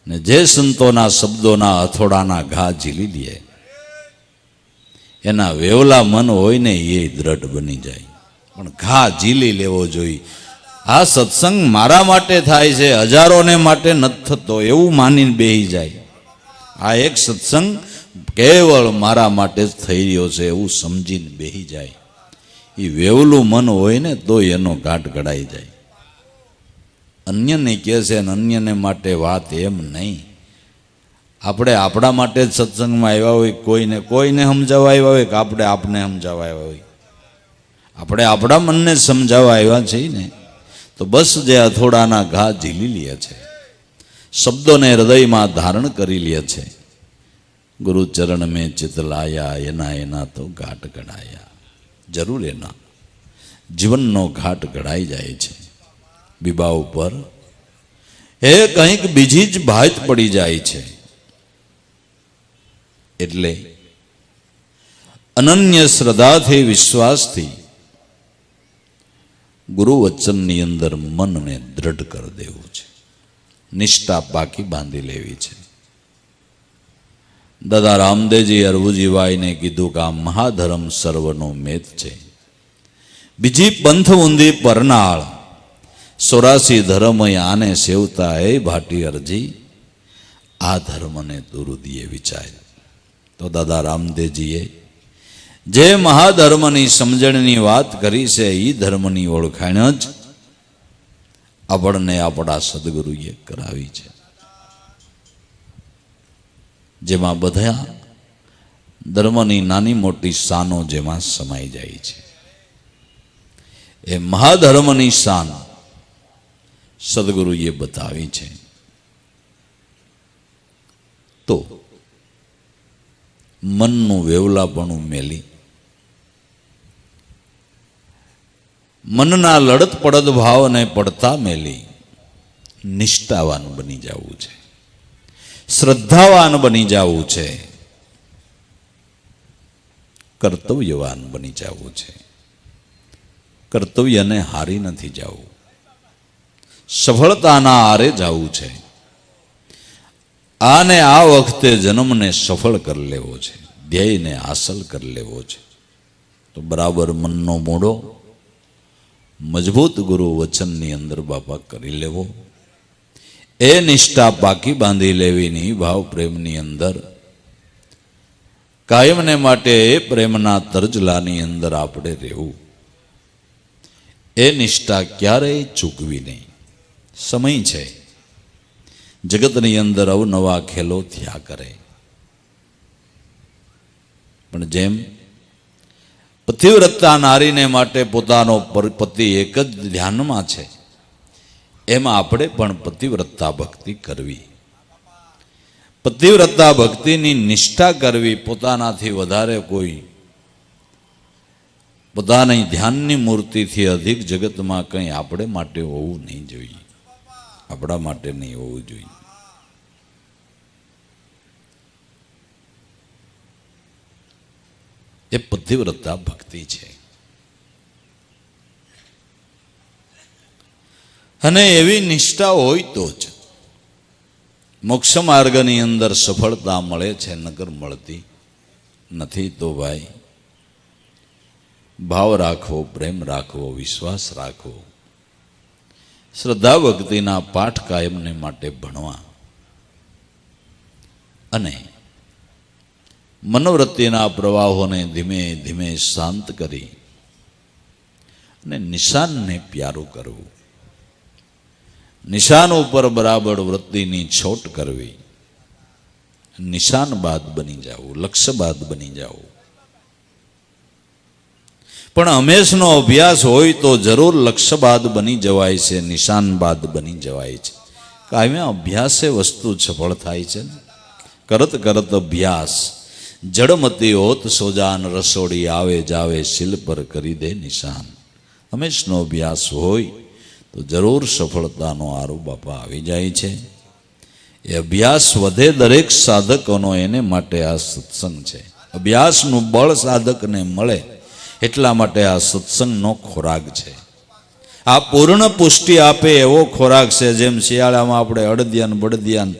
ને જે સંતોના શબ્દોના અથોડાના ઘા ઝીલી લે, એના વેવલા મન હોય ને એ દ્રઢ બની જાય. પણ ઘા ઝીલી લેવો જોઈએ. આ સત્સંગ મારા માટે થાય છે, હજારોને માટે નથી થતો એવું માનીને બેહી જાય. આ એક સત્સંગ કેવળ મારા માટે જ થઈ રહ્યો છે એવું સમજીને બેહી જાય. એ વેવલું મન હોય ને તો એનો ઘાટ ઘડાઈ જાય. અન્યને કહે છે, અન્યને માટે વાત એમ નહીં. આપણે આપણા માટે જ સત્સંગમાં આવ્યા હોય, કોઈને સમજાવવા આવ્યા હોય કે આપણે આપને સમજાવવા આવ્યા હોય. આપણે આપણા મનને સમજાવવા આવ્યા છીએ ને, તો બસ જે અથોડાના ઘા ઝીલી લે છે, શબ્દોને હૃદયમાં ધારણ કરી લે છે, ગુરુ ચરણ મેં ચિત લાયા, એના એના તો ઘાટ ઘડાયા. જરૂર એના જીવનનો ઘાટ ઘડાઈ જાય છે. બીબા ઉપર એ કંઈક બીજી જ ભાત પડી જાય છે. એટલે અનન્ય શ્રદ્ધાથી, વિશ્વાસથી ગુરુ વચનની અંદર મનને દ્રઢ કરી દેવું છે, નિષ્ઠા પાકી બાંધી લેવી છે. દાદા રામદેવજી અરવુજીભાઈને કીધું કે આ મહાધર્મ સર્વનો મેદ છે. બીજી પંથ ઊંધી પરનાળ, 84 ધર્મ આને સેવતા હે ભાટી અરજી, આ ધર્મને દુરુદીએ વિચાર. તો દાદા રામદેવજીએ જે મહાધર્મની સમજણની વાત કરી છે, એ ધર્મની ઓળખાણ જ આપણને આપણા સદગુરુએ કરાવી છે, જેમાં બધા ધર્મની નાની મોટી શાનો જેમાં સમાઈ જાય છે. એ મહાધર્મની શાન સદગુરુએ બતાવી છે. તો મનનું વેવલાપણું મેલી, મનના લડત પડત ભાવને પડતા મેલી નિષ્ઠાવાન બની જવું છે, શ્રદ્ધાવાન બની જવું છે, કર્તવ્યવાન બની જવું છે. કર્તવ્યને હારી નથી જવું, સફળતાના આરે જવું છે. આને આ વખતે જન્મને સફળ કરી લેવો છે, ધ્યેયને હાંસલ કરી લેવો છે. તો બરાબર મનનો મોડો મજબૂત ગુરુ વચનની અંદર બાપા કરી લેવો. એ નિષ્ઠા પાકી બાંધી લેવીની ભાવ પ્રેમની અંદર કાયમને માટે એ પ્રેમના તરજલાની અંદર આપણે રહેવું. એ નિષ્ઠા ક્યારેય ચૂકવી નહીં. સમય છે, જગતની અંદર અવનવા ખેલો થયા કરે, પણ જેમ પતિવ્રતા નારીને માટે પોતાનો પતિ એક જ ધ્યાનમાં છે, એમાં આપણે પણ પતિવ્રતા ભક્તિ કરવી, પતિવ્રતા ભક્તિની નિષ્ઠા કરવી. પોતાનાથી વધારે કોઈ પોતાની ધ્યાનની મૂર્તિથી અધિક જગતમાં કંઈ આપણે માટે હોવું નહીં જોઈએ, આપણા માટે નહીં હોવું જોઈએ. એ પતિવ્રતા ભક્તિ છે. અને એવી નિષ્ઠા હોય તો જ મોક્ષ માર્ગની અંદર સફળતા મળે છે, નકર મળતી નથી. તો ભાઈ ભાવ રાખવો, પ્રેમ રાખવો, વિશ્વાસ રાખવો, શ્રદ્ધા ભક્તિના પાઠ કાયમને માટે ભણવા અને મનોવૃત્તિના પ્રવાહોને ધીમે ધીમે શાંત કરી અને નિશાનને પ્યારું કરવું, નિશાન ઉપર બરાબર વૃત્તિની છોટ કરવી, નિશાન બાદ બની જવું, લક્ષ્ય બાદ બની જવું. પણ હંમેશનો અભ્યાસ હોય તો જરૂર લક્ષ્ય બાદ બની જવાય છે, નિશાન બાદ બની જવાય છે. કાયમ અભ્યાસે વસ્તુ સફળ થાય છે. કરત કરત અભ્યાસ જડમતી હોત સોજાન, રસોડી આવે જાવે શિલ પર કરી દે નિશાન. હંમેશનો અભ્યાસ હોય તો જરૂર સફળતાનો આરો બાપા આવી જાય છે. એ અભ્યાસ વધે દરેક સાધકોનો, એને માટે આ સત્સંગ છે. અભ્યાસનું બળ સાધકને મળે એટલા માટે આ સત્સંગનો ખોરાક છે. આ પૂર્ણ પુષ્ટિ આપે એવો ખોરાક છે. જેમ શિયાળામાં આપણે અડદિયાન બળદિયાન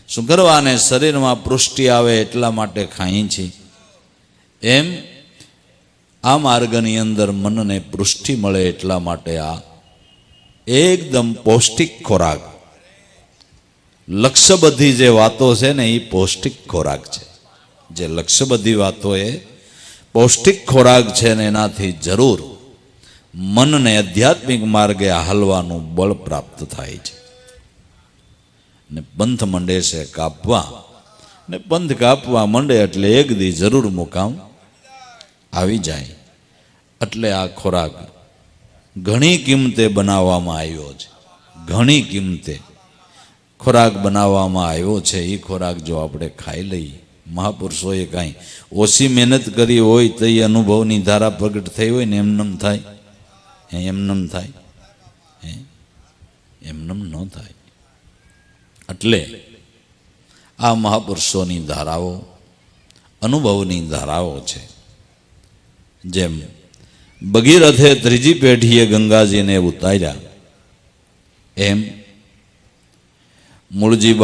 શું કરવાને શરીરમાં પુષ્ટિ આવે એટલા માટે ખાઈએ છીએ, એમ આ માર્ગની અંદર મનને પુષ્ટિ મળે એટલા માટે આ એકદમ પૌષ્ટિક ખોરાક, લક્ષ્યબદ્ધી જે વાતો છે ને એ પૌષ્ટિક ખોરાક છે. જે લક્ષ્યબદ્ધી વાતો એ પૌષ્ટિક ખોરાક છે ને એનાથી જરૂર મનને આધ્યાત્મિક માર્ગે હાલવાનું બળ પ્રાપ્ત થાય છે. ને પંથ મંડે છે કાપવા, ને પંથ કાપવા મંડે એટલે એક દી જરૂર મુકામ આવી જાય. એટલે આ ખોરાક ઘણી કિંમતે બનાવવામાં આવ્યો છે, ઘણી કિંમતે ખોરાક બનાવવામાં આવ્યો છે. એ ખોરાક જો આપણે ખાઈ લઈએ, મહાપુરુષોએ કાંઈ ઓછી મહેનત કરી હોય તો એ અનુભવની ધારા પ્રગટ થઈ હોય ને એમનેમ થાય, એમનેમ થાય, એમનેમ ન થાય. એટલે આ મહાપુરુષોની ધારાઓ અનુભવની ધારાઓ છે. જેમ ભગીરથે ત્રીજી પેઢીએ ગંગાજીને ઉતાર્યા, એમ મૂળજી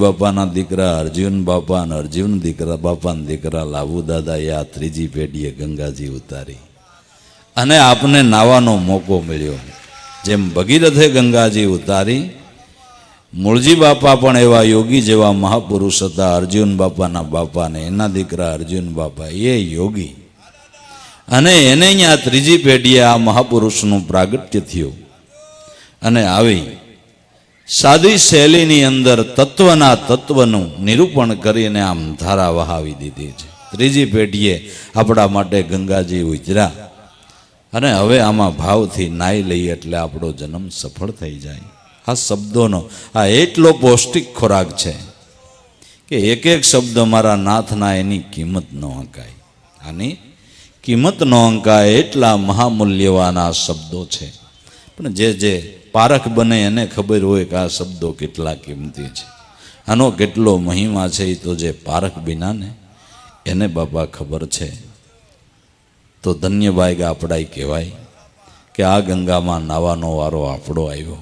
બાપાના દીકરા અર્જુન બાપા અને અર્જુન દીકરા બાપાના દીકરા લાભુ દાદાએ આ ત્રીજી પેઢીએ ગંગાજી ઉતારી અને આપને નાવાનો મોકો મળ્યો. જેમ ભગીરથે ગંગાજી ઉતારી, મૂળજી બાપા પણ એવા યોગી જેવા મહાપુરુષ હતા. અર્જુન બાપાના બાપા ને એના દીકરા અર્જુન બાપા એ યોગી, અને એને અહીંયા ત્રીજી પેઢીએ આ મહાપુરુષનું પ્રાગટ્ય થયું. અને આવી સાદી શૈલીની અંદર તત્વનું નિરૂપણ કરીને આમ ધારા વહાવી દીધી છે. ત્રીજી પેઢીએ આપણા માટે ગંગાજી ઉતર્યા, અને હવે આમાં ભાવથી નાઈ લઈએ એટલે આપણો જન્મ સફળ થઈ જાય. આ શબ્દોનો આ એટલો પૌષ્ટિક ખોરાક છે કે એક એક શબ્દ મારા નાથના એની કિંમત ન અંકાય. આની કિંમત ન અંકાય એટલા મહામૂલ્યવાન આ શબ્દો છે. પણ જે પારખ બને એને ખબર હોય કે આ શબ્દો કેટલા કિંમતી છે, આનો કેટલો મહિમા છે. એ તો જે પારખ વિનાને એને બાપા ખબર છે. તો ધન્ય ભાઈ આપણા કહેવાય કે આ ગંગામાં નાવાનો વારો આપણો આવ્યો.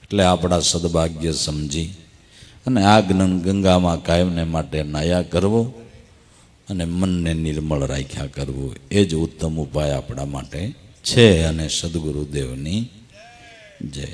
એટલે આપણા સદભાગ્ય સમજી અને આ ગંગામાં કાયમને માટે નાયા કરવો અને મનને નિર્મળ રાખ્યા કરવું, એ જ ઉત્તમ ઉપાય આપણા માટે છે. અને સદગુરુદેવની જય.